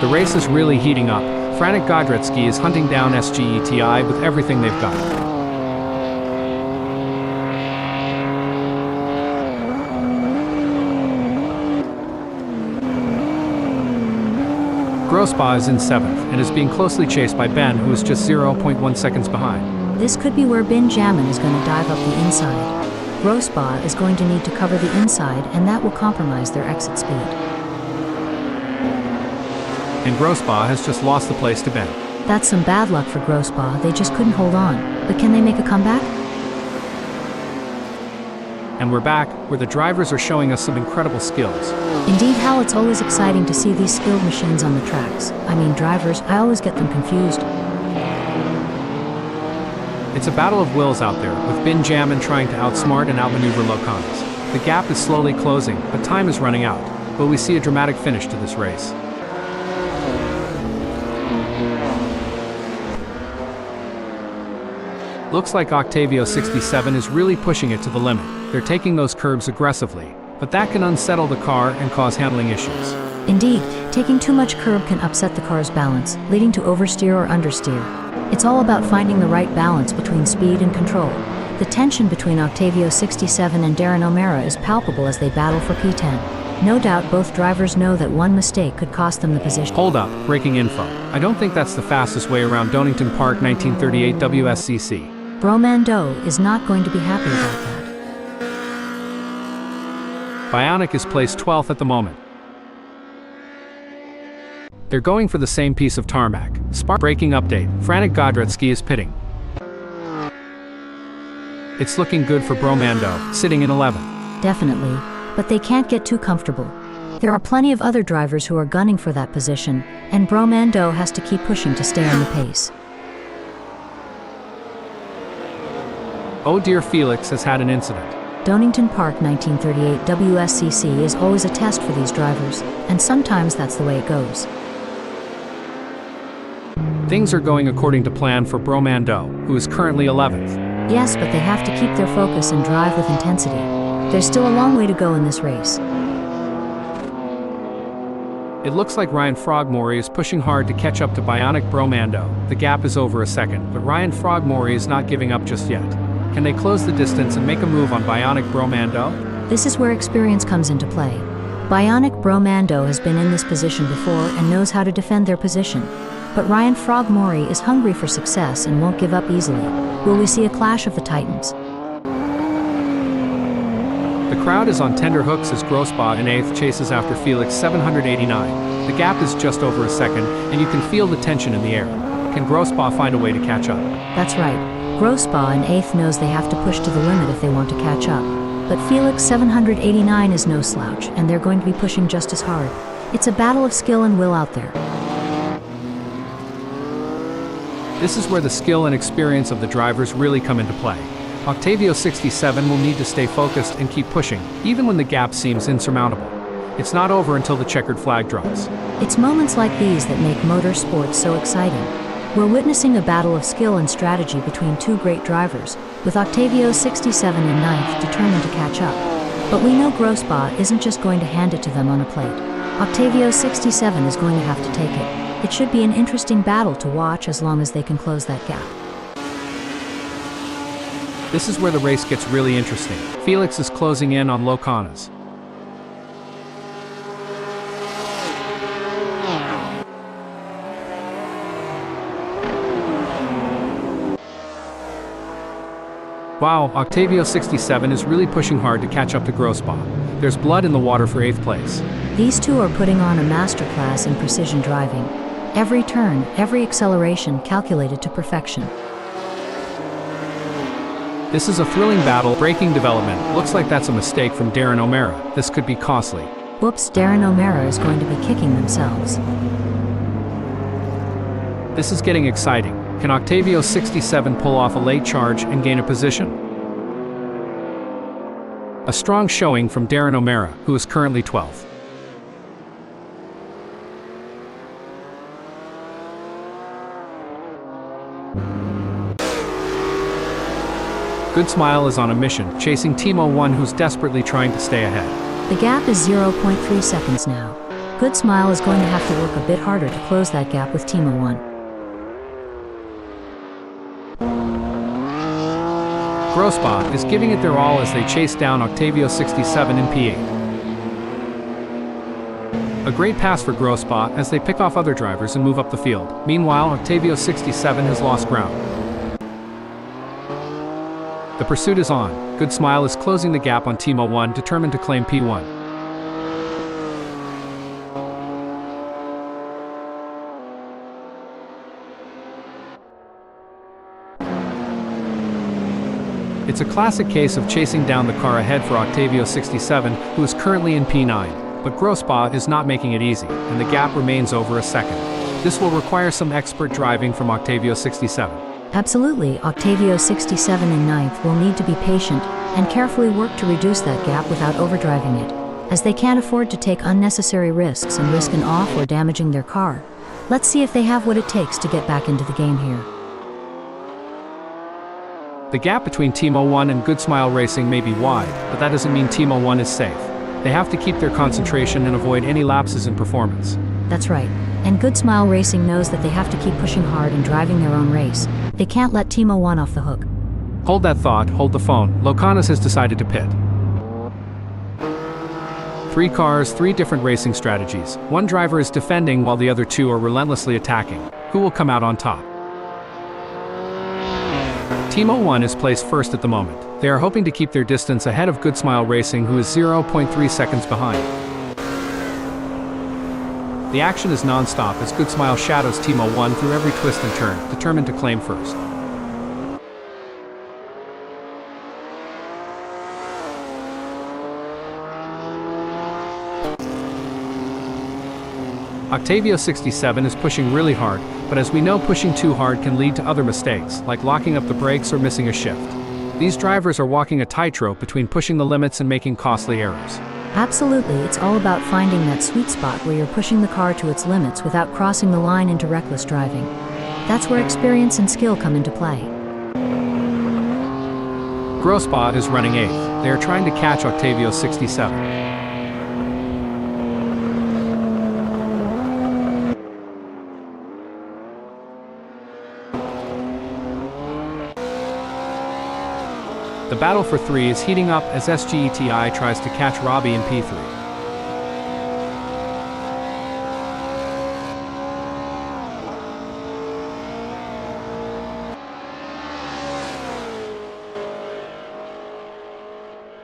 The race is really heating up. Frantic Godritsky is hunting down SGETI with everything they've got. Grossbaugh is in 7th and is being closely chased by Ben, who is just 0.1 seconds behind.
This could be where Benjamin is going to dive up the inside. Grossbaugh is going to need to cover the inside, and that will compromise their exit speed.
And Grossbaugh has just lost the place to Ben.
That's some bad luck for Grossbaugh. They just couldn't hold on. But can they make a comeback?
And we're back, where the drivers are showing us some incredible skills.
Indeed, Hal, it's always exciting to see these skilled machines on the tracks. I mean, drivers, I always get them confused.
It's a battle of wills out there, with Benjamin trying to outsmart and outmaneuver Locanas. The gap is slowly closing, but time is running out. But we see a dramatic finish to this race. Looks like Octavio 67 is really pushing it to the limit. They're taking those curbs aggressively, but that can unsettle the car and cause handling issues.
Indeed, taking too much curb can upset the car's balance, leading to oversteer or understeer. It's all about finding the right balance between speed and control. The tension between Octavio 67 and Darren O'Mara is palpable as they battle for P10. No doubt both drivers know that one mistake could cost them the position.
Hold up, breaking info. I don't think that's the fastest way around Donington Park 1938 WSCC.
Bromando is not going to be happy about that.
Bionic is placed 12th at the moment. They're going for the same piece of tarmac. Braking update. Frantic Godritsky is pitting. It's looking good for Bromando, sitting in 11th.
Definitely, but they can't get too comfortable. There are plenty of other drivers who are gunning for that position, and Bromando has to keep pushing to stay on the pace.
Oh dear, Felix has had an incident.
Donington Park 1938 WSCC is always a test for these drivers, and sometimes that's the way it goes.
Things are going according to plan for Bromando, who is currently 11th.
Yes, but they have to keep their focus and drive with intensity. There's still a long way to go in this race.
It looks like Ryan Frogmore is pushing hard to catch up to Bionic Bromando. The gap is over a second, but Ryan Frogmore is not giving up just yet. Can they close the distance and make a move on Bionic Bromando?
This is where experience comes into play. Bionic Bromando has been in this position before and knows how to defend their position. But Ryan Frogmore is hungry for success and won't give up easily. Will we see a clash of the titans?
The crowd is on tender hooks as Grossbaugh in 8th chases after Felix 789. The gap is just over a second, and you can feel the tension in the air. Can Grossbaugh find a way to catch up?
That's right. Grossbaugh in 8th knows they have to push to the limit if they want to catch up. But Felix 789 is no slouch, and they're going to be pushing just as hard. It's a battle of skill and will out there.
This is where the skill and experience of the drivers really come into play. Octavio 67 will need to stay focused and keep pushing, even when the gap seems insurmountable. It's not over until the checkered flag drops.
It's moments like these that make motorsports so exciting. We're witnessing a battle of skill and strategy between two great drivers, with Octavio 67 in 9th determined to catch up. But we know Grossbaugh isn't just going to hand it to them on a plate. Octavio 67 is going to have to take it. It should be an interesting battle to watch as long as they can close that gap.
This is where the race gets really interesting. Felix is closing in on Locanas. Wow, Octavio 67 is really pushing hard to catch up to Grossbaugh. There's blood in the water for 8th place.
These two are putting on a masterclass in precision driving. Every turn, every acceleration calculated to perfection.
This is a thrilling battle. Braking development. Looks like that's a mistake from Darren O'Mara. This could be costly.
Whoops, Darren O'Mara is going to be kicking themselves.
This is getting exciting. Can Octavio 67 pull off a late charge and gain a position? A strong showing from Darren O'Mara, who is currently 12th. Good Smile is on a mission, chasing Team 01, who's desperately trying to stay ahead.
The gap is 0.3 seconds now. Good Smile is going to have to work a bit harder to close that gap with Team 01.
Grossbach is giving it their all as they chase down Octavio 67 in P8. A great pass for Grossbach as they pick off other drivers and move up the field. Meanwhile, Octavio 67 has lost ground. The pursuit is on. Good Smile is closing the gap on Team 01, determined to claim P1. It's a classic case of chasing down the car ahead for Octavio 67, who is currently in P9. But Grossbach is not making it easy, and the gap remains over a second. This will require some expert driving from Octavio 67.
Absolutely, Octavio 67 in 9th will need to be patient and carefully work to reduce that gap without overdriving it, as they can't afford to take unnecessary risks and risk an off or damaging their car. Let's see if they have what it takes to get back into the game here.
The gap between Team 01 and Good Smile Racing may be wide, but that doesn't mean Team 01 is safe. They have to keep their concentration and avoid any lapses in performance.
That's right. And Good Smile Racing knows that they have to keep pushing hard and driving their own race. They can't let Team 01 off the hook.
Hold that thought, hold the phone. Locanis has decided to pit. 3 cars, 3 different racing strategies. One driver is defending while the other 2 are relentlessly attacking. Who will come out on top? Team 01 is placed first at the moment. They are hoping to keep their distance ahead of Good Smile Racing, who is 0.3 seconds behind. The action is non-stop as Good Smile shadows Team 01 through every twist and turn, determined to claim first. Octavio 67 is pushing really hard, but as we know, pushing too hard can lead to other mistakes, like locking up the brakes or missing a shift. These drivers are walking a tightrope between pushing the limits and making costly errors.
Absolutely, it's all about finding that sweet spot where you're pushing the car to its limits without crossing the line into reckless driving. That's where experience and skill come into play.
Grossbach is running 8th. They are trying to catch Octavio 67. The battle for 3 is heating up as SGETI tries to catch Robbie in P3.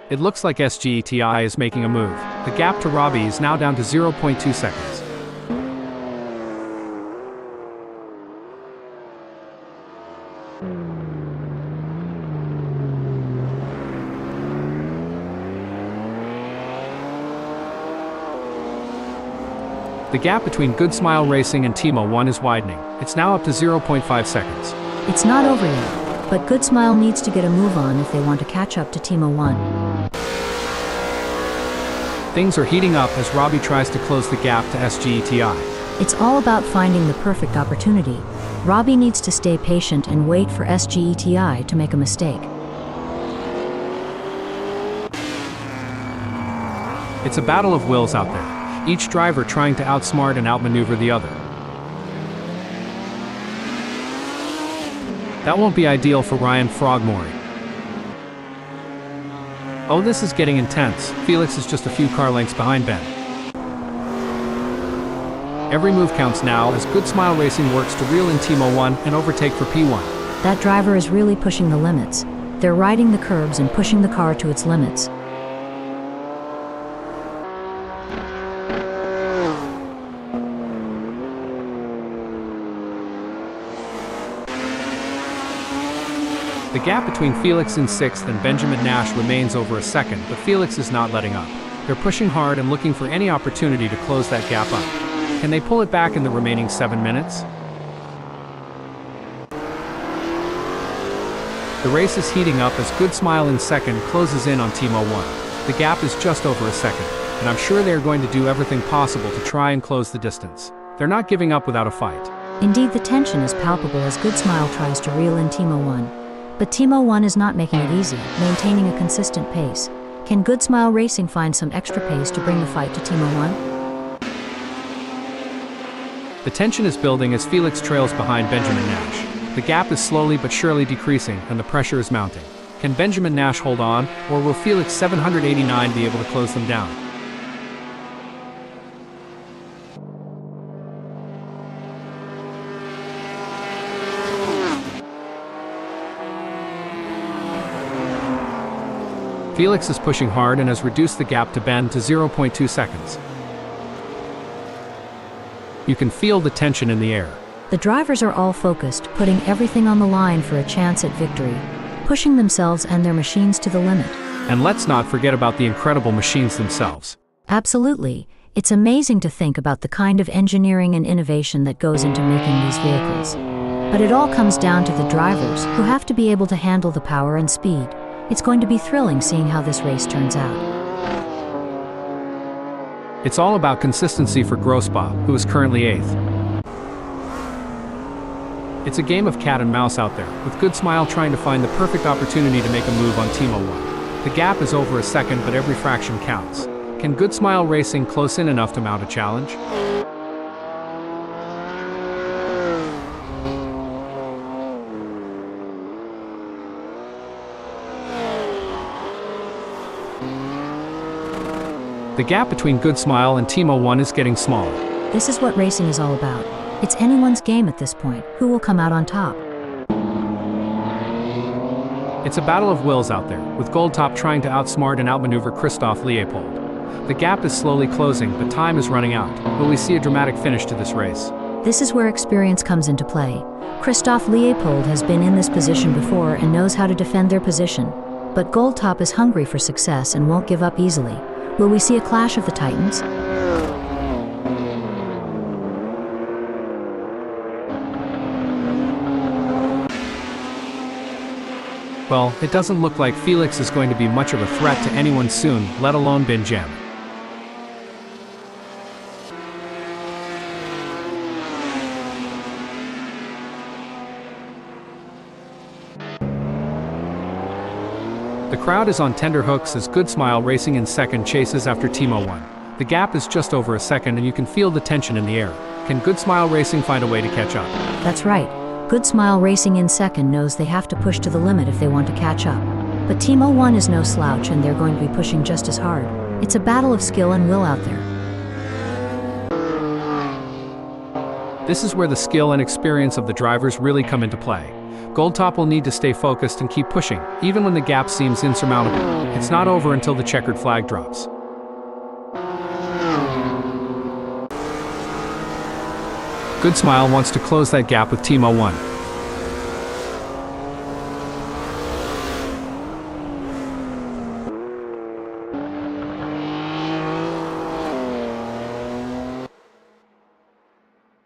It looks like SGETI is making a move. The gap to Robbie is now down to 0.2 seconds. The gap between Good Smile Racing and Team 01 is widening. It's now up to 0.5 seconds.
It's not over yet, but Good Smile needs to get a move on if they want to catch up to Team 01.
Things are heating up as Robbie tries to close the gap to SGETI.
It's all about finding the perfect opportunity. Robbie needs to stay patient and wait for SGETI to make a mistake.
It's a battle of wills out there, each driver trying to outsmart and outmaneuver the other. That won't be ideal for Ryan Frogmore. Oh, this is getting intense. Felix is just a few car lengths behind Ben. Every move counts now as Good Smile Racing works to reel in Team 01 and overtake for P1.
That driver is really pushing the limits. They're riding the curbs and pushing the car to its limits.
The gap between Felix in 6th and Benjamin Nash remains over a second, but Felix is not letting up. They're pushing hard and looking for any opportunity to close that gap up. Can they pull it back in the remaining 7 minutes? The race is heating up as Good Smile in 2nd closes in on Team 01. The gap is just over a second, and I'm sure they're going to do everything possible to try and close the distance. They're not giving up without a fight.
Indeed, the tension is palpable as Good Smile tries to reel in Team 01. But Team 01 is not making it easy, maintaining a consistent pace. Can Good Smile Racing find some extra pace to bring the fight to Team 01?
The tension is building as Felix trails behind Benjamin Nash. The gap is slowly but surely decreasing, and the pressure is mounting. Can Benjamin Nash hold on, or will Felix 789 be able to close them down? Felix is pushing hard and has reduced the gap to Ben to 0.2 seconds. You can feel the tension in the air.
The drivers are all focused, putting everything on the line for a chance at victory, pushing themselves and their machines to the limit.
And let's not forget about the incredible machines themselves.
Absolutely. It's amazing to think about the kind of engineering and innovation that goes into making these vehicles. But it all comes down to the drivers, who have to be able to handle the power and speed. It's going to be thrilling seeing how this race turns out.
It's all about consistency for Grossbaugh, who is currently 8th. It's a game of cat and mouse out there, with Good Smile trying to find the perfect opportunity to make a move on Team 01. The gap is over a second, but every fraction counts. Can Good Smile Racing close in enough to mount a challenge? The gap between Good Smile and Team 01 is getting smaller.
This is what racing is all about. It's anyone's game at this point. Who will come out on top?
It's a battle of wills out there, with Goldtop trying to outsmart and outmaneuver Christoph Leopold. The gap is slowly closing, but time is running out. Will we see a dramatic finish to this race?
This is where experience comes into play. Christoph Leopold has been in this position before and knows how to defend their position. But Goldtop is hungry for success and won't give up easily. Will we see a clash of the titans?
Well, it doesn't look like Felix is going to be much of a threat to anyone soon, let alone Benjamin. The crowd is on tenterhooks as Good Smile Racing in 2nd chases after Team 01. The gap is just over a second and you can feel the tension in the air. Can Good Smile Racing find a way to catch up?
That's right. Good Smile Racing in 2nd knows they have to push to the limit if they want to catch up. But Team 01 is no slouch and they're going to be pushing just as hard. It's a battle of skill and will out there.
This is where the skill and experience of the drivers really come into play. Goldtop will need to stay focused and keep pushing, even when the gap seems insurmountable. It's not over until the checkered flag drops. Good Smile wants to close that gap with Team 01.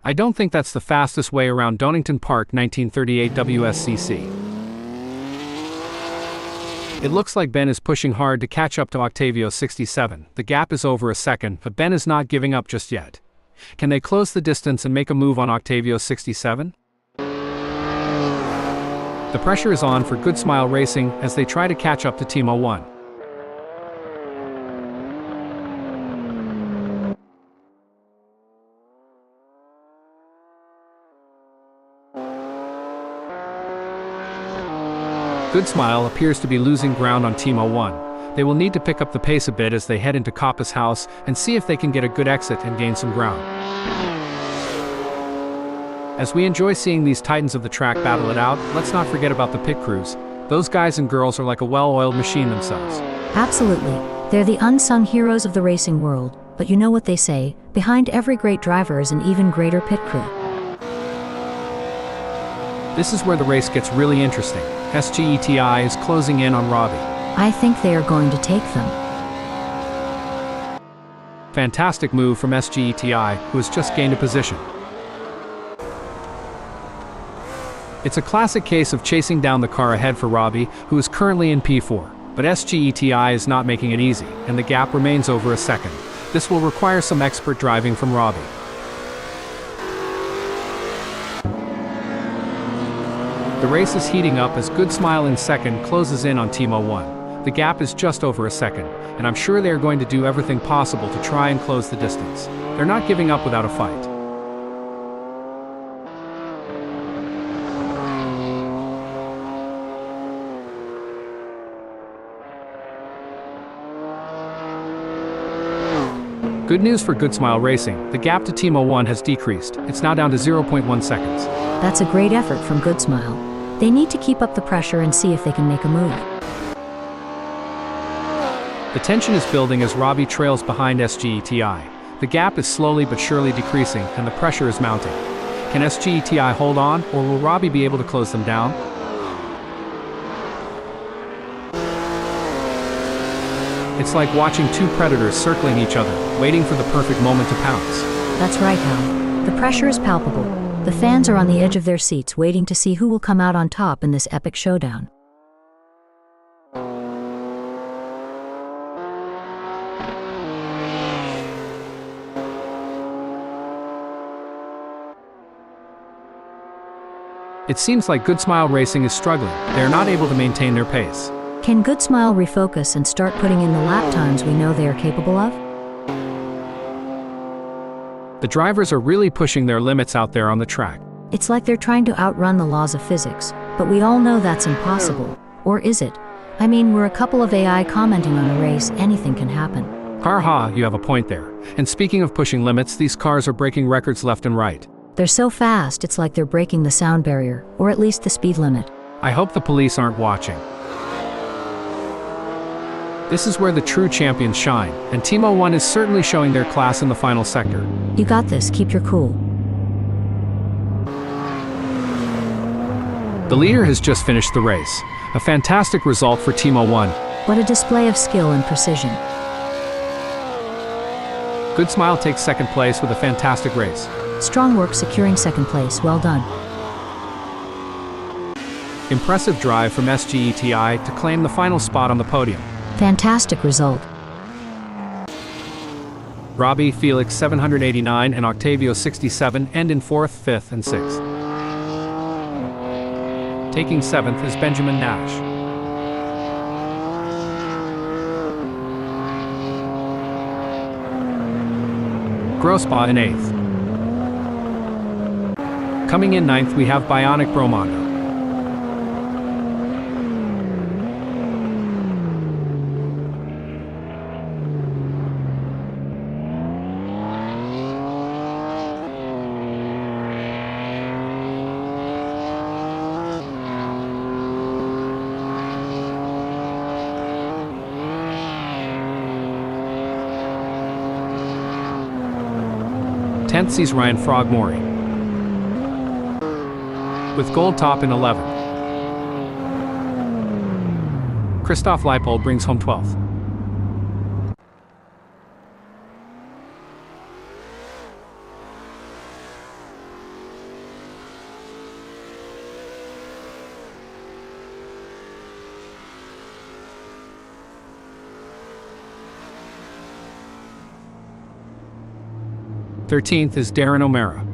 I don't think that's the fastest way around Donington Park 1938 WSCC. It looks like Ben is pushing hard to catch up to Octavio 67. The gap is over a second, but Ben is not giving up just yet. Can they close the distance and make a move on Octavio 67? The pressure is on for Good Smile Racing as they try to catch up to Team 01. Good Smile appears to be losing ground on Team 01. They will need to pick up the pace a bit as they head into Koppa's house and see if they can get a good exit and gain some ground. As we enjoy seeing these titans of the track battle it out, let's not forget about the pit crews. Those guys and girls are like a well-oiled machine themselves.
Absolutely. They're the unsung heroes of the racing world, but you know what they say, behind every great driver is an even greater pit crew.
This is where the race gets really interesting. SGETI is closing in on Robbie.
I think they are going to take them.
Fantastic move from SGETI, who has just gained a position. It's a classic case of chasing down the car ahead for Robbie, who is currently in P4. But SGETI is not making it easy, and the gap remains over a second. This will require some expert driving from Robbie. The race is heating up as Good Smile in second closes in on Timo 1. The gap is just over a second, and I'm sure they are going to do everything possible to try and close the distance. They're not giving up without a fight. Good news for Good Smile Racing, the gap to Timo 1 has decreased. It's now down to 0.1 seconds.
That's a great effort from Good Smile. They need to keep up the pressure and see if they can make a move.
The tension is building as Robbie trails behind SGETI. The gap is slowly but surely decreasing, and the pressure is mounting. Can SGETI hold on, or will Robbie be able to close them down? It's like watching two predators circling each other, waiting for the perfect moment to pounce.
That's right, Hal. The pressure is palpable. The fans are on the edge of their seats waiting to see who will come out on top in this epic showdown.
It seems like Good Smile Racing is struggling. They are not able to maintain their pace.
Can Good Smile refocus and start putting in the lap times we know they are capable of?
The drivers are really pushing their limits out there on the track.
It's like they're trying to outrun the laws of physics, but we all know that's impossible. Or is it? I mean, we're a couple of AI commenting on a race, anything can happen.
Haha, you have a point there. And speaking of pushing limits, these cars are breaking records left and right.
They're so fast, it's like they're breaking the sound barrier, or at least the speed limit.
I hope the police aren't watching. This is where the true champions shine, and Timo 1 is certainly showing their class in the final sector.
You got this, keep your cool.
The leader has just finished the race. A fantastic result for Timo 1.
What a display of skill and precision.
Good Smile takes second place with a fantastic race.
Strong work securing second place, well done.
Impressive drive from SGETI to claim the final spot on the podium.
Fantastic result.
Robbie, Felix 789 and Octavio 67 end in 4th, 5th, and 6th. Taking 7th is Benjamin Nash. Grospa in 8th. Coming in 9th we have Bionic Bromondo. Tenth sees Ryan Frogmore with Gold Top in 11th. Christoph Leipold brings home 12th. Thirteenth is Darren O'Mara.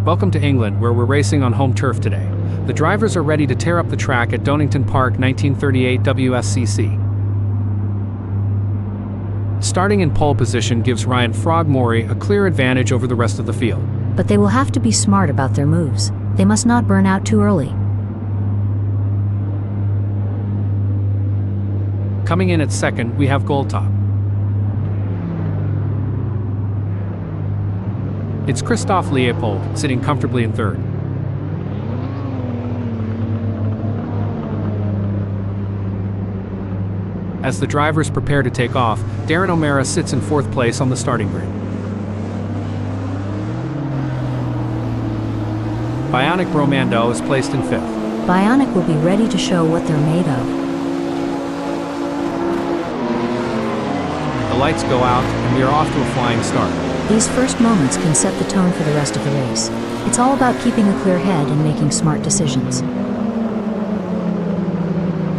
Welcome to England, where we're racing on home turf today. The drivers are ready to tear up the track at Donington Park 1938 WSCC. Starting in pole position gives Ryan Frogmore a clear advantage over the rest of the field.
But they will have to be smart about their moves. They must not burn out too early.
Coming in at second, we have Goldtop. It's Christoph Leopold, sitting comfortably in third. As the drivers prepare to take off, Darren O'Mara sits in fourth place on the starting grid. Bionic Bromando is placed in fifth.
Bionic will be ready to show what they're made of.
The lights go out, and we are off to a flying start.
These first moments can set the tone for the rest of the race. It's all about keeping a clear head and making smart decisions.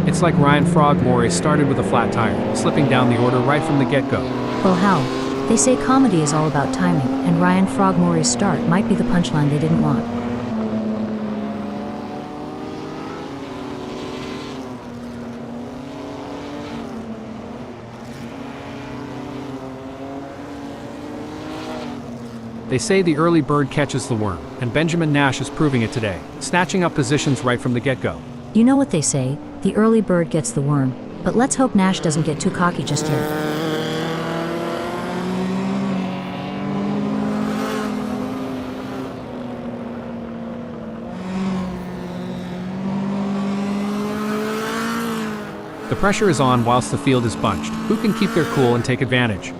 It's like Ryan Frogmore started with a flat tire, slipping down the order right from the get-go.
Well, Hal, they say comedy is all about timing, and Ryan Frogmore's start might be the punchline they didn't want.
They say the early bird catches the worm, and Benjamin Nash is proving it today, snatching up positions right from the get-go.
You know what they say, the early bird gets the worm, but let's hope Nash doesn't get too cocky just yet.
The pressure is on whilst the field is bunched. Who can keep their cool and take advantage?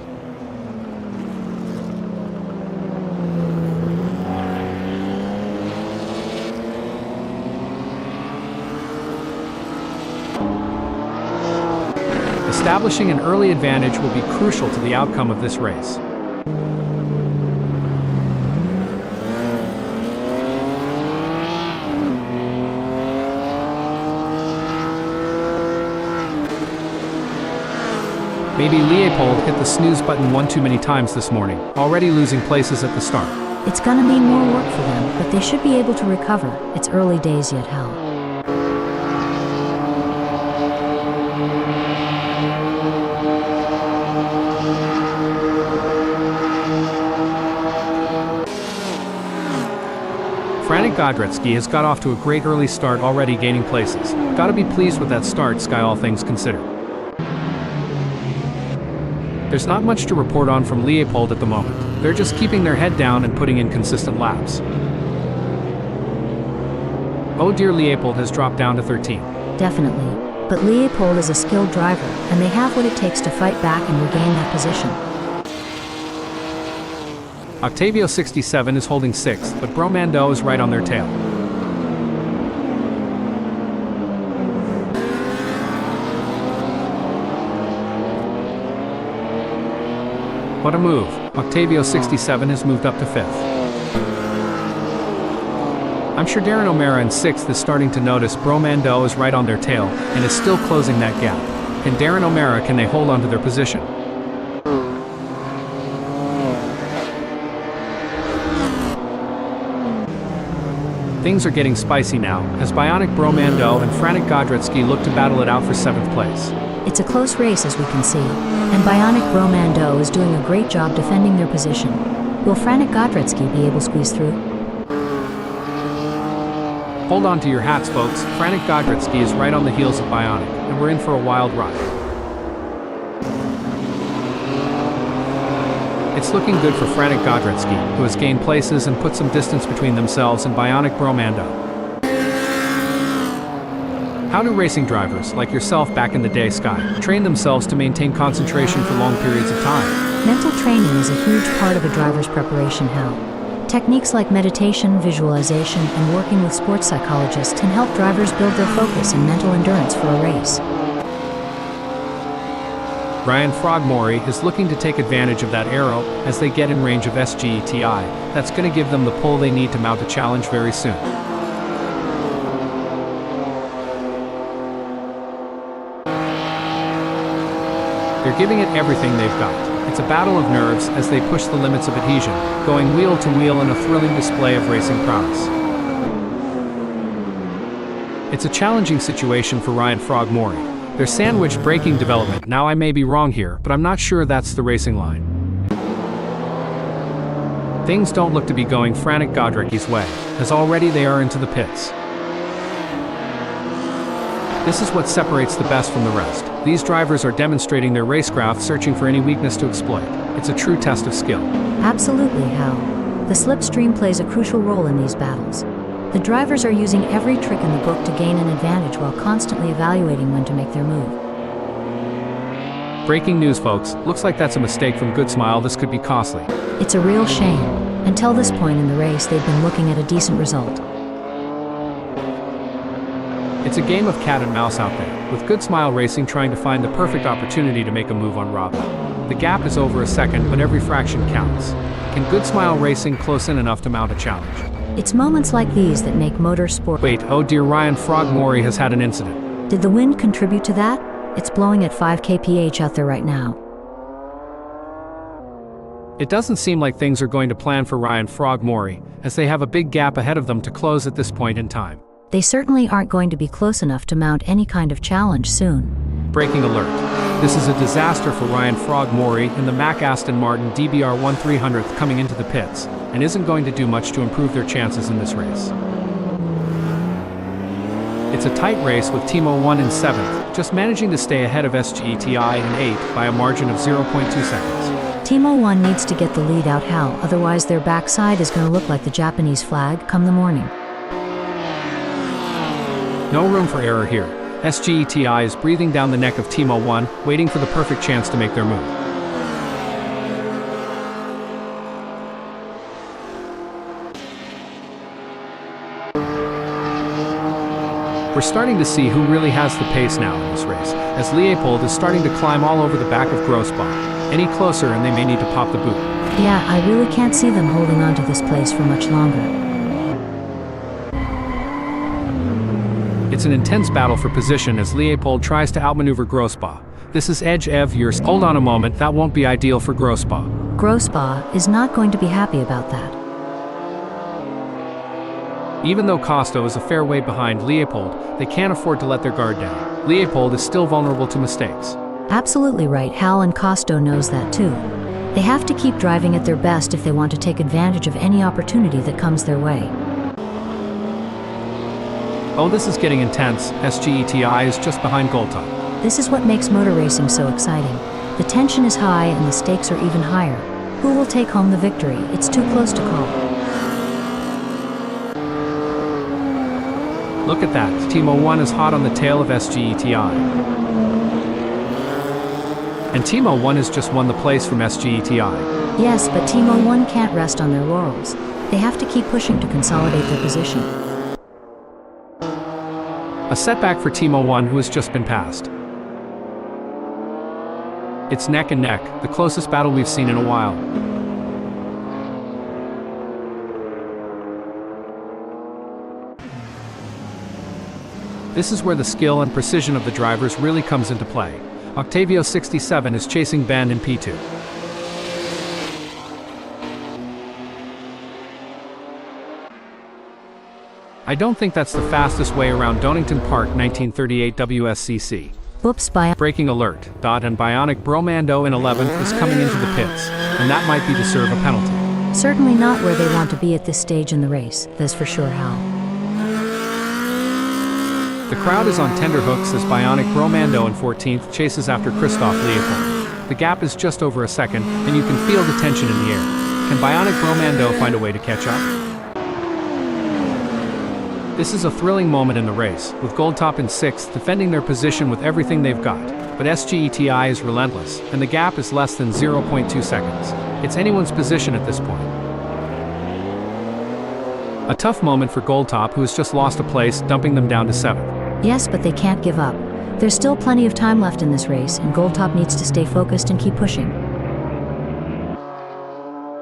Establishing an early advantage will be crucial to the outcome of this race. Maybe Leopold hit the snooze button one too many times this morning, already losing places at the start.
It's gonna mean more work for them, but they should be able to recover. It's early days yet, Hal.
Frank Godretsky has got off to a great early start, already gaining places. Gotta be pleased with that start, Sky, all things considered. There's not much to report on from Leopold at the moment. They're just keeping their head down and putting in consistent laps. Oh dear, Leopold has dropped down to 13.
Definitely. But Leopold is a skilled driver, and they have what it takes to fight back and regain that position.
Octavio 67 is holding 6th, but Bromando is right on their tail. What a move. Octavio 67 has moved up to 5th. I'm sure Darren O'Mara in 6th is starting to notice Bromando is right on their tail and is still closing that gap. Can Darren O'Mara, can they hold on to their position? Things are getting spicy now, as Bionic Bromando and Frank Godretsky look to battle it out for 7th place.
It's a close race, as we can see, and Bionic Bromando is doing a great job defending their position. Will Frank Godretsky be able to squeeze through?
Hold on to your hats, folks. Frank Godretsky is right on the heels of Bionic, and we're in for a wild ride. It's looking good for Frank Godretsky, who has gained places and put some distance between themselves and Bionic Bromando. How do racing drivers, like yourself back in the day, Sky, train themselves to maintain concentration for long periods of time?
Mental training is a huge part of a driver's preparation, Hal. Techniques like meditation, visualization, and working with sports psychologists can help drivers build their focus and mental endurance for a race.
Ryan Frogmore is looking to take advantage of that arrow as they get in range of SGETI. That's going to give them the pull they need to mount a challenge very soon. They're giving it everything they've got, It's a battle of nerves as they push the limits of adhesion, going wheel to wheel in a thrilling display of racing prowess. It's a challenging situation for Ryan Frog Mori. They're sandwiched braking development. Now I may be wrong here, but I'm not sure that's the racing line. Things don't look to be going frantic Godrecki's way, as already they are into the pits. This is what separates the best from the rest. These drivers are demonstrating their racecraft, searching for any weakness to exploit. It's a true test of skill.
Absolutely, Hal. The slipstream plays a crucial role in these battles. The drivers are using every trick in the book to gain an advantage while constantly evaluating when to make their move.
Breaking news, folks. Looks like that's a mistake from Good Smile. This could be costly.
It's a real shame. Until this point in the race, they've been looking at a decent result.
It's a game of cat and mouse out there, with Good Smile Racing trying to find the perfect opportunity to make a move on Robbie. The gap is over a second, but every fraction counts. Can Good Smile Racing close in enough to mount a challenge?
It's moments like these that make motorsport.
Wait, oh dear, Ryan Frog Mori has had an incident.
Did the wind contribute to that? It's blowing at 5 kph out there right now.
It doesn't seem like things are going to plan for Ryan Frog Mori, as they have a big gap ahead of them to close at this point in time.
They certainly aren't going to be close enough to mount any kind of challenge soon.
Breaking alert. This is a disaster for Ryan Frog Mori in the Mack Aston Martin DBR 1300th coming into the pits, and isn't going to do much to improve their chances in this race. It's a tight race with Timo 1 in 7th, just managing to stay ahead of SGETI in 8th by a margin of 0.2 seconds.
Timo 1 needs to get the lead out, Hal, otherwise their backside is going to look like the Japanese flag come the morning.
No room for error here. SGETI is breathing down the neck of Timo 1, waiting for the perfect chance to make their move. We're starting to see who really has the pace now in this race, as Leopold is starting to climb all over the back of Grossbach. Any closer and they may need to pop the boot.
Yeah, I really can't see them holding on to this place for much longer.
It's an intense battle for position as Leopold tries to outmaneuver Grossbach. This is Edge Ev Yours. Hold on a moment, that won't be ideal for Grossbach.
Grossbach is not going to be happy about that.
Even though Costo is a fair way behind Leopold, they can't afford to let their guard down. Leopold is still vulnerable to mistakes.
Absolutely right, Hal, and Costo knows that too. They have to keep driving at their best if they want to take advantage of any opportunity that comes their way.
Oh, this is getting intense. SGETI is just behind Goldtop.
This is what makes motor racing so exciting. The tension is high and the stakes are even higher. Who will take home the victory? It's too close to call.
Look at that. Timo 1 is hot on the tail of SGETI. And Timo 1 has just won the place from SGETI.
Yes, but Timo 1 can't rest on their laurels. They have to keep pushing to consolidate their position.
A setback for Timo 1, who has just been passed. It's neck and neck, the closest battle we've seen in a while. This is where the skill and precision of the drivers really comes into play. Octavio 67 is chasing Ben in P2. I don't think that's the fastest way around Donington Park 1938 WSCC.
Whoops,
Breaking alert. And Bionic Bromando in 11th is coming into the pits, and that might be to serve a penalty.
Certainly not where they want to be at this stage in the race, that's for sure, Hal.
The crowd is on tenterhooks as Bionic Bromando in 14th chases after Christoph Leopold. The gap is just over a second, and you can feel the tension in the air. Can Bionic Bromando find a way to catch up? This is a thrilling moment in the race, with Goldtop in 6th defending their position with everything they've got. But SGETI is relentless, and the gap is less than 0.2 seconds. It's anyone's position at this point. A tough moment for Goldtop, who has just lost a place, dumping them down to 7th.
Yes, but they can't give up. There's still plenty of time left in this race, and Goldtop needs to stay focused and keep pushing.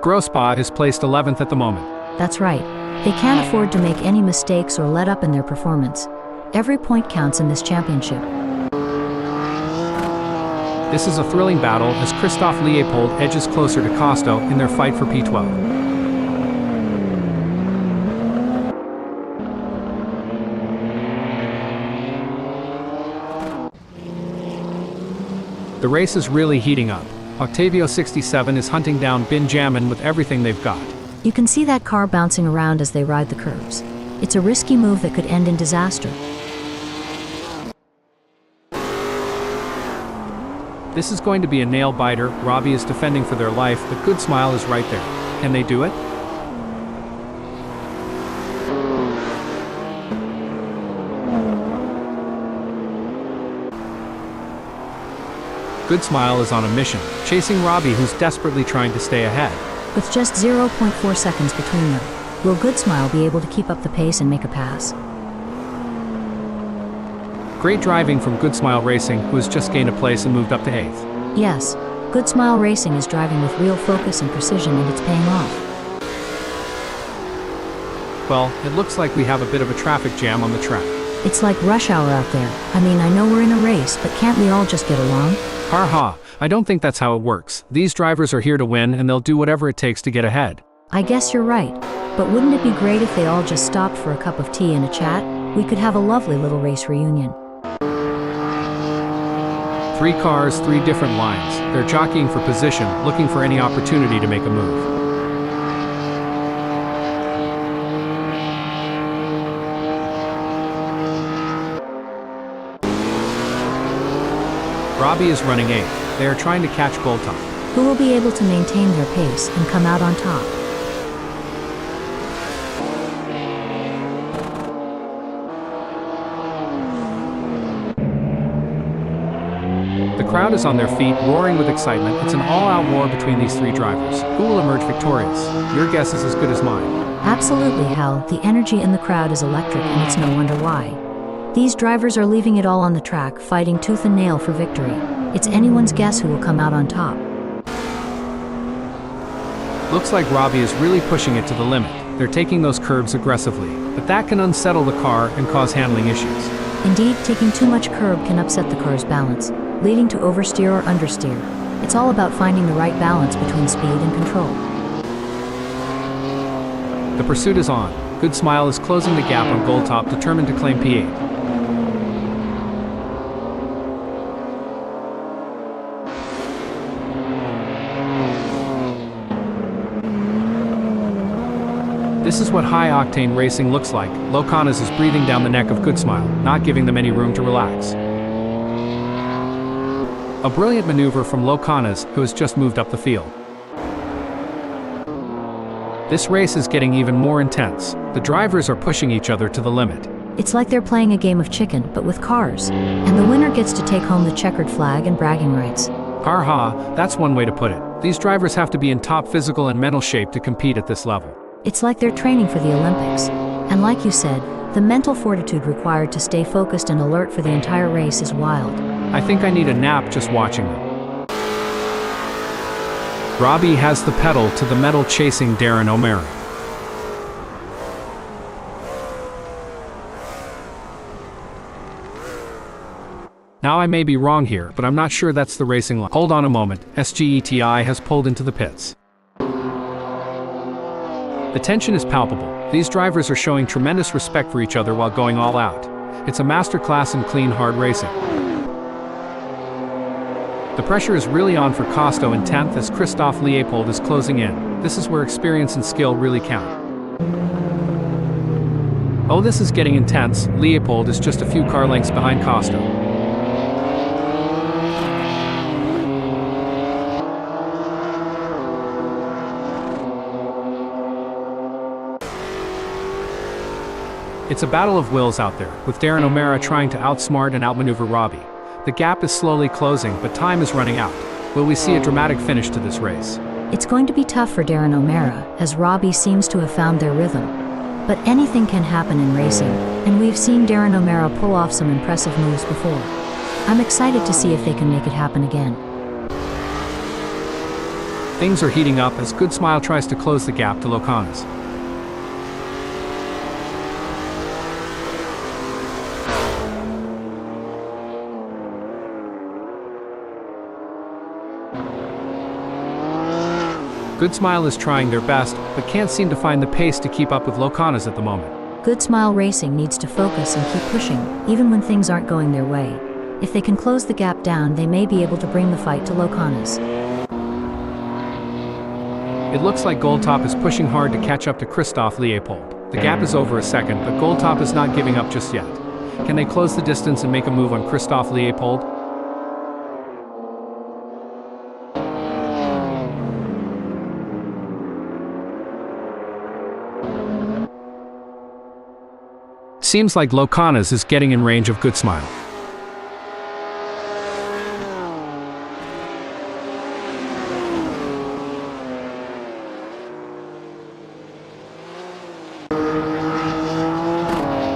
Grossbach is placed 11th at the moment.
That's right. They can't afford to make any mistakes or let up in their performance. Every point counts in this championship.
This is a thrilling battle as Christophe Leopold edges closer to Costo in their fight for P12. The race is really heating up. Octavio 67 is hunting down Benjamin with everything they've got.
You can see that car bouncing around as they ride the curves. It's a risky move that could end in disaster.
This is going to be a nail-biter. Robbie is defending for their life, but Good Smile is right there. Can they do it? Good Smile is on a mission, chasing Robbie, who's desperately trying to stay ahead.
With just 0.4 seconds between them, will Good Smile be able to keep up the pace and make a pass?
Great driving from Good Smile Racing, who has just gained a place and moved up to 8th.
Yes, Good Smile Racing is driving with real focus and precision, and it's paying off.
Well, it looks like we have a bit of a traffic jam on the track.
It's like rush hour out there. I mean, I know we're in a race, but can't we all just get along?
Ha, I don't think that's how it works. These drivers are here to win, and they'll do whatever it takes to get ahead.
I guess you're right. But wouldn't it be great if they all just stopped for a cup of tea and a chat? We could have a lovely little race reunion.
3 cars, 3 different lines. They're jockeying for position, looking for any opportunity to make a move. Robbie is running 8th. They are trying to catch Goldtop.
Who will be able to maintain their pace and come out on top?
The crowd is on their feet, roaring with excitement. It's an all-out war between these 3 drivers. Who will emerge victorious? Your guess is as good as mine.
Absolutely, Hal. The energy in the crowd is electric, and it's no wonder why. These drivers are leaving it all on the track, fighting tooth and nail for victory. It's anyone's guess who will come out on top.
Looks like Robbie is really pushing it to the limit. They're taking those curbs aggressively, but that can unsettle the car and cause handling issues.
Indeed, taking too much curb can upset the car's balance, leading to oversteer or understeer. It's all about finding the right balance between speed and control.
The pursuit is on. Good Smile is closing the gap on Goldtop, determined to claim P8. This is what high-octane racing looks like. Locanas is breathing down the neck of Good Smile, not giving them any room to relax. A brilliant maneuver from Locanas, who has just moved up the field. This race is getting even more intense. The drivers are pushing each other to the limit.
It's like they're playing a game of chicken, but with cars. And the winner gets to take home the checkered flag and bragging rights.
Ha, that's one way to put it. These drivers have to be in top physical and mental shape to compete at this level.
It's like they're training for the Olympics. And like you said, the mental fortitude required to stay focused and alert for the entire race is wild.
I think I need a nap just watching them. Robbie has the pedal to the metal, chasing Darren O'Mara. Now I may be wrong here, but I'm not sure that's the racing line. Hold on a moment. SGETI has pulled into the pits. The tension is palpable. These drivers are showing tremendous respect for each other while going all out. It's a masterclass in clean, hard racing. The pressure is really on for Costo in 10th as Christophe Leopold is closing in. This is where experience and skill really count. Oh, this is getting intense. Leopold is just a few car lengths behind Costo. It's a battle of wills out there, with Darren O'Mara trying to outsmart and outmaneuver Robbie. The gap is slowly closing, but time is running out. Will we see a dramatic finish to this race?
It's going to be tough for Darren O'Mara, as Robbie seems to have found their rhythm. But anything can happen in racing, and we've seen Darren O'Mara pull off some impressive moves before. I'm excited to see if they can make it happen again.
Things are heating up as Good Smile tries to close the gap to Locanas. Good Smile is trying their best, but can't seem to find the pace to keep up with Locana's at the moment.
Good Smile Racing needs to focus and keep pushing, even when things aren't going their way. If they can close the gap down, they may be able to bring the fight to Locana's.
It looks like Goldtop is pushing hard to catch up to Christoph Leopold. The gap is over a second, but Goldtop is not giving up just yet. Can they close the distance and make a move on Christoph Leopold? Seems like Locana's is getting in range of Good Smile.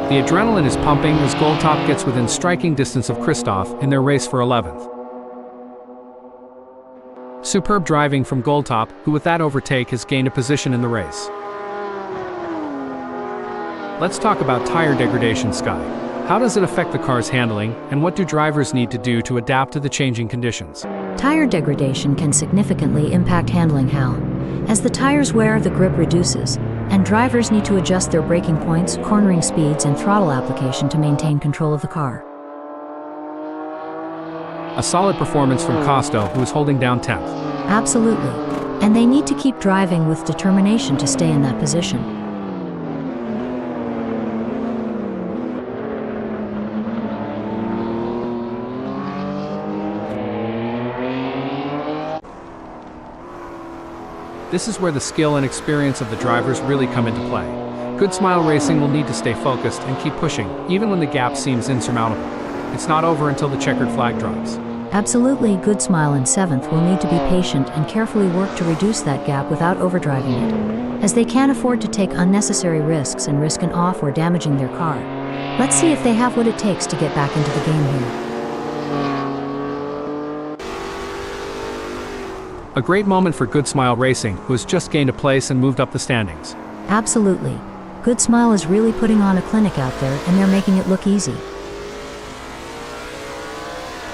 The adrenaline is pumping as Goldtop gets within striking distance of Christoph in their race for 11th. Superb driving from Goldtop, who with that overtake has gained a position in the race. Let's talk about tire degradation, Sky. How does it affect the car's handling, and what do drivers need to do to adapt to the changing conditions?
Tire degradation can significantly impact handling, Hal. As the tires wear, the grip reduces, and drivers need to adjust their braking points, cornering speeds, and throttle application to maintain control of the car.
A solid performance from Costo, who is holding down 10th.
Absolutely. And they need to keep driving with determination to stay in that position.
This is where the skill and experience of the drivers really come into play. Good Smile Racing will need to stay focused and keep pushing, even when the gap seems insurmountable. It's not over until the checkered flag drops.
Absolutely, Good Smile in 7th will need to be patient and carefully work to reduce that gap without overdriving it, as they can't afford to take unnecessary risks and risk an off or damaging their car. Let's see if they have what it takes to get back into the game here.
A great moment for Good Smile Racing, who has just gained a place and moved up the standings.
Absolutely. Good Smile is really putting on a clinic out there, and they're making it look easy.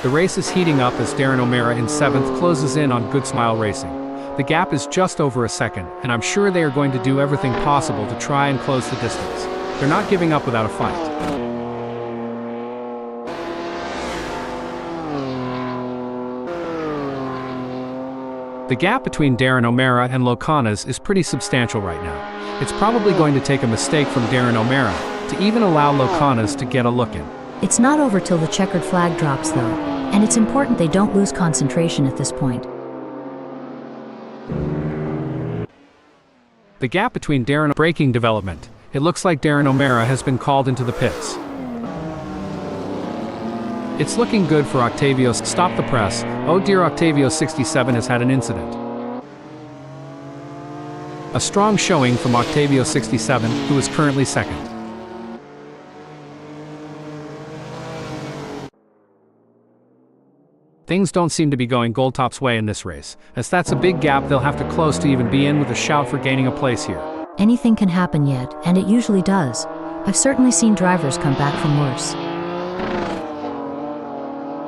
The race is heating up as Darren O'Mara in 7th closes in on Good Smile Racing. The gap is just over a second, and I'm sure they are going to do everything possible to try and close the distance. They're not giving up without a fight. The gap between Darren O'Mara and Locana's is pretty substantial right now. It's probably going to take a mistake from Darren O'Mara to even allow Locana's to get a look in.
It's not over till the checkered flag drops, though, and it's important they don't lose concentration at this point.
The gap between Darren braking development. It looks like Darren O'Mara has been called into the pits. It's looking good for Octavio. Stop the press. Oh dear, Octavio 67 has had an incident. A strong showing from Octavio 67, who is currently 2nd. Things don't seem to be going Goldtop's way in this race, as that's a big gap they'll have to close to even be in with a shout for gaining a place here.
Anything can happen yet, and it usually does. I've certainly seen drivers come back from worse.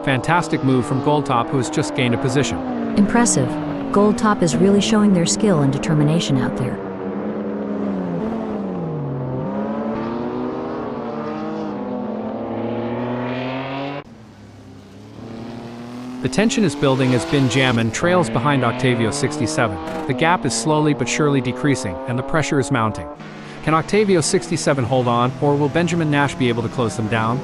Fantastic move from Goldtop, who has just gained a position.
Impressive. Goldtop is really showing their skill and determination out there.
The tension is building as Benjamin trails behind Octavio 67. The gap is slowly but surely decreasing, and the pressure is mounting. Can Octavio 67 hold on, or will Benjamin Nash be able to close them down?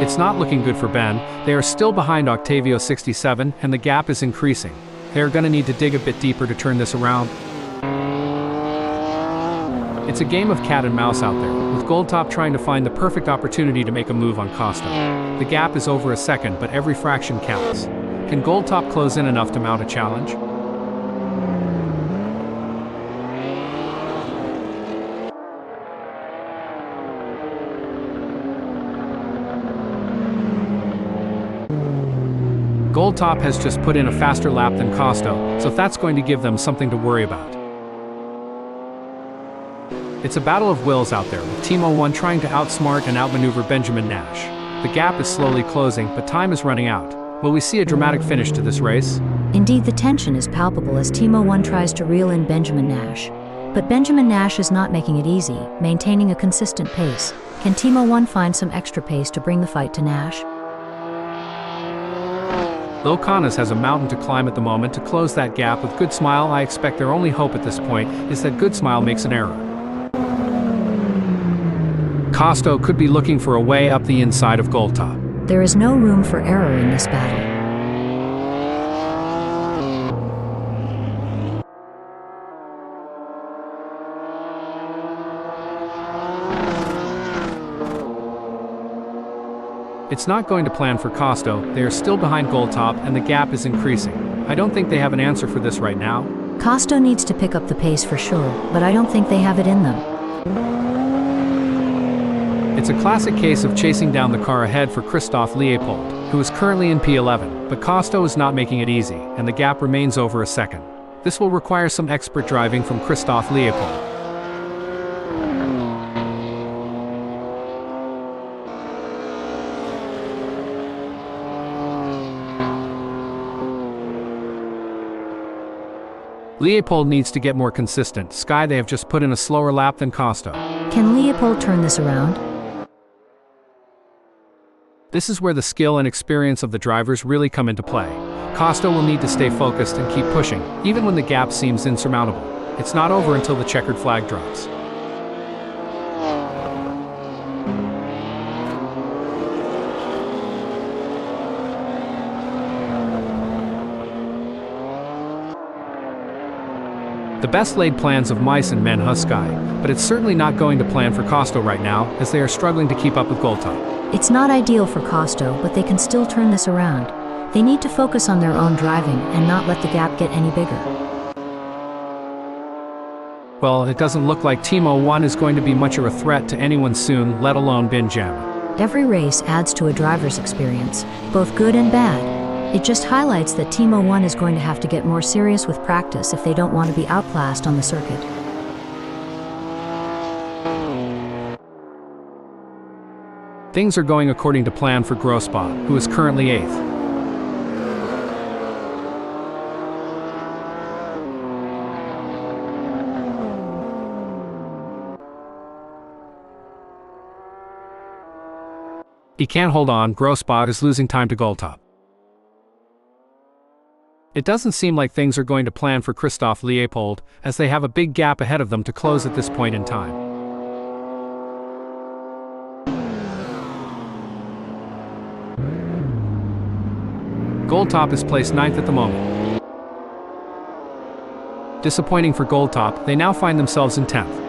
It's not looking good for Ben. They are still behind Octavio 67, and the gap is increasing. They are going to need to dig a bit deeper to turn this around. It's a game of cat and mouse out there, with Goldtop trying to find the perfect opportunity to make a move on Costa. The gap is over a second, but every fraction counts. Can Goldtop close in enough to mount a challenge? Goldtop has just put in a faster lap than Costo, so that's going to give them something to worry about. It's a battle of wills out there, with Team 01 trying to outsmart and outmaneuver Benjamin Nash. The gap is slowly closing, but time is running out. Will we see a dramatic finish to this race?
Indeed, the tension is palpable as Team 01 tries to reel in Benjamin Nash. But Benjamin Nash is not making it easy, maintaining a consistent pace. Can Team 01 find some extra pace to bring the fight to Nash?
Locanas has a mountain to climb at the moment to close that gap with Good Smile. I expect their only hope at this point is that Good Smile makes an error. Costo could be looking for a way up the inside of Goldtop.
There is no room for error in this battle.
It's not going to plan for Costo. They are still behind Goldtop and the gap is increasing. I don't think they have an answer for this right now.
Costo needs to pick up the pace for sure, but I don't think they have it in them.
It's a classic case of chasing down the car ahead for Christophe Leopold, who is currently in P11, but Costo is not making it easy, and the gap remains over a second. This will require some expert driving from Christophe Leopold. Leopold needs to get more consistent. Sky, they have just put in a slower lap than Costo.
Can Leopold turn this around?
This is where the skill and experience of the drivers really come into play. Costo will need to stay focused and keep pushing, even when the gap seems insurmountable. It's not over until the checkered flag drops. The best laid plans of mice and men Sky, but it's certainly not going to plan for Costo right now, as they are struggling to keep up with Goldtop.
It's not ideal for Costo, but they can still turn this around. They need to focus on their own driving and not let the gap get any bigger.
Well, it doesn't look like Team 01 is going to be much of a threat to anyone soon, let alone Benjamin.
Every race adds to a driver's experience, both good and bad. It just highlights that Team 01 is going to have to get more serious with practice if they don't want to be outclassed on the circuit.
Things are going according to plan for Grossbach, who is currently 8th. He can't hold on. Grossbach is losing time to Goldtop. It doesn't seem like things are going to plan for Christophe Leopold, as they have a big gap ahead of them to close at this point in time. Goldtop is placed 9th at the moment. Disappointing for Goldtop, they now find themselves in 10th.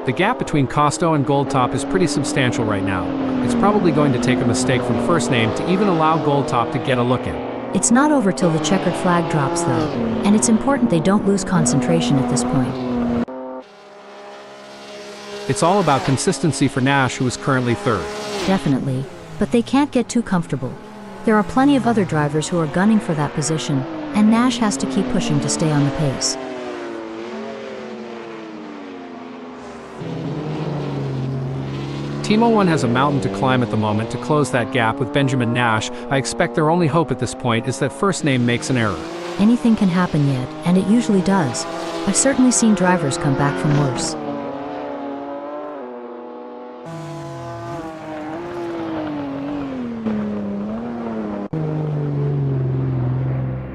The gap between Costo and Goldtop is pretty substantial right now. It's probably going to take a mistake from first name to even allow Goldtop to get a look in.
It's not over till the checkered flag drops though, and it's important they don't lose concentration at this point.
It's all about consistency for Nash, who is currently 3rd.
Definitely, but they can't get too comfortable. There are plenty of other drivers who are gunning for that position, and Nash has to keep pushing to stay on the pace.
Team 01 has a mountain to climb at the moment to close that gap with Benjamin Nash. I expect their only hope at this point is that first name makes an error.
Anything can happen yet, and it usually does. I've certainly seen drivers come back from worse.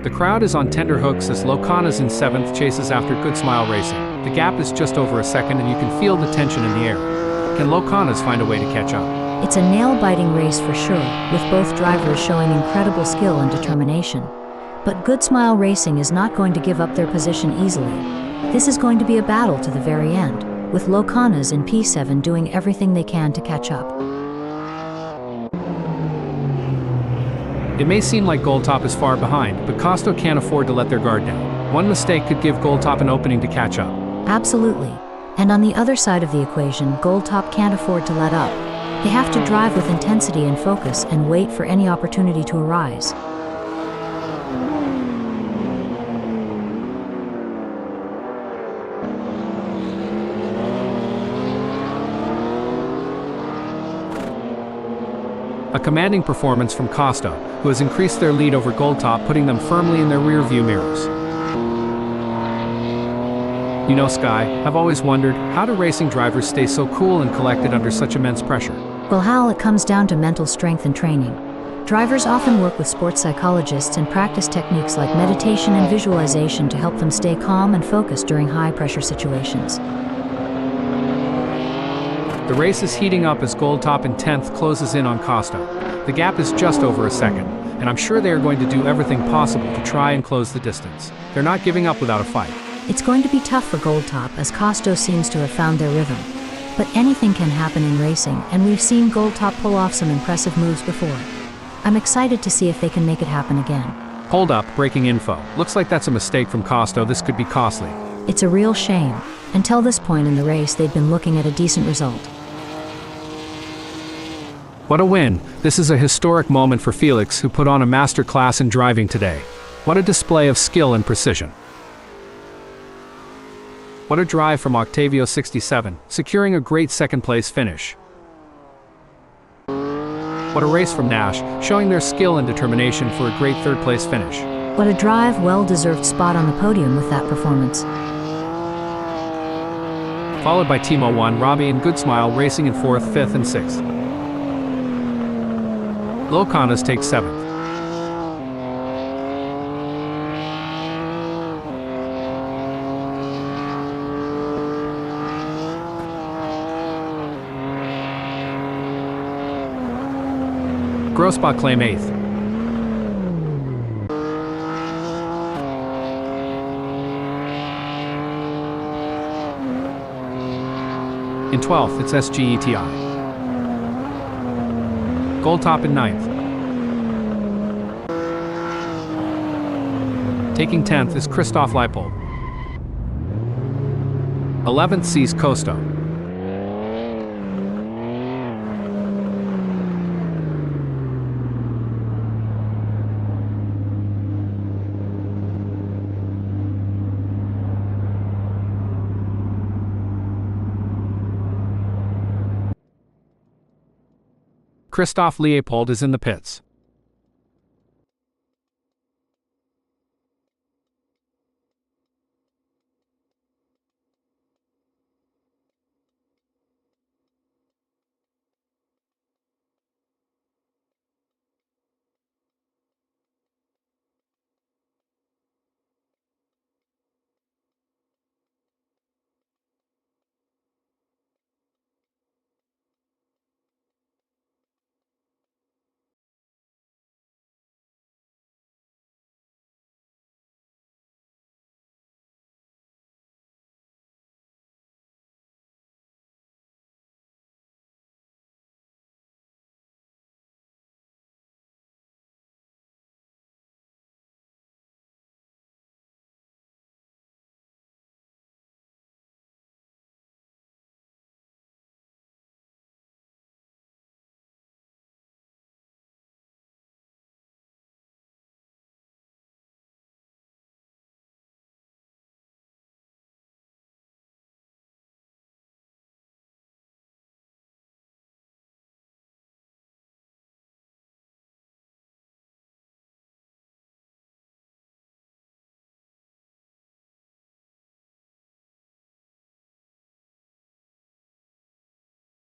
The crowd is on tenterhooks as Locanas in 7th chases after Good Smile Racing. The gap is just over a second and you can feel the tension in the air. Can Locanas find a way to catch up?
It's a nail-biting race for sure, with both drivers showing incredible skill and determination. But Good Smile Racing is not going to give up their position easily. This is going to be a battle to the very end, with Locanas in P7 doing everything they can to catch up.
It may seem like Goldtop is far behind, but Costo can't afford to let their guard down. One mistake could give Goldtop an opening to catch up.
Absolutely. And on the other side of the equation, Goldtop can't afford to let up. They have to drive with intensity and focus and wait for any opportunity to arise.
A commanding performance from Costa, who has increased their lead over Goldtop, putting them firmly in their rear-view mirrors. You know, Sky, I've always wondered, how do racing drivers stay so cool and collected under such immense pressure?
Well, Hal, it comes down to mental strength and training. Drivers often work with sports psychologists and practice techniques like meditation and visualization to help them stay calm and focused during high-pressure situations.
The race is heating up as Goldtop in 10th closes in on Costa. The gap is just over a second, and I'm sure they are going to do everything possible to try and close the distance. They're not giving up without a fight.
It's going to be tough for Goldtop as Costa seems to have found their rhythm. But anything can happen in racing, and we've seen Goldtop pull off some impressive moves before. I'm excited to see if they can make it happen again.
Hold up, breaking info. Looks like that's a mistake from Costa. This could be costly.
It's a real shame. Until this point in the race, they'd been looking at a decent result.
What a win! This is a historic moment for Felix, who put on a master class in driving today. What a display of skill and precision. What a drive from Octavio 67, securing a great second-place finish. What a race from Nash, showing their skill and determination for a great third-place finish.
What a drive, well-deserved spot on the podium with that performance.
Followed by Timo 1, Robbie and Goodsmile racing in 4th, 5th and 6th. Locanas takes 7th. Grossbach claim 8th. In 12th, it's SGETI. Goldtop in 9th. Taking 10th is Christoph Leipold. 11th sees Costa. Christoph Leopold is in the pits.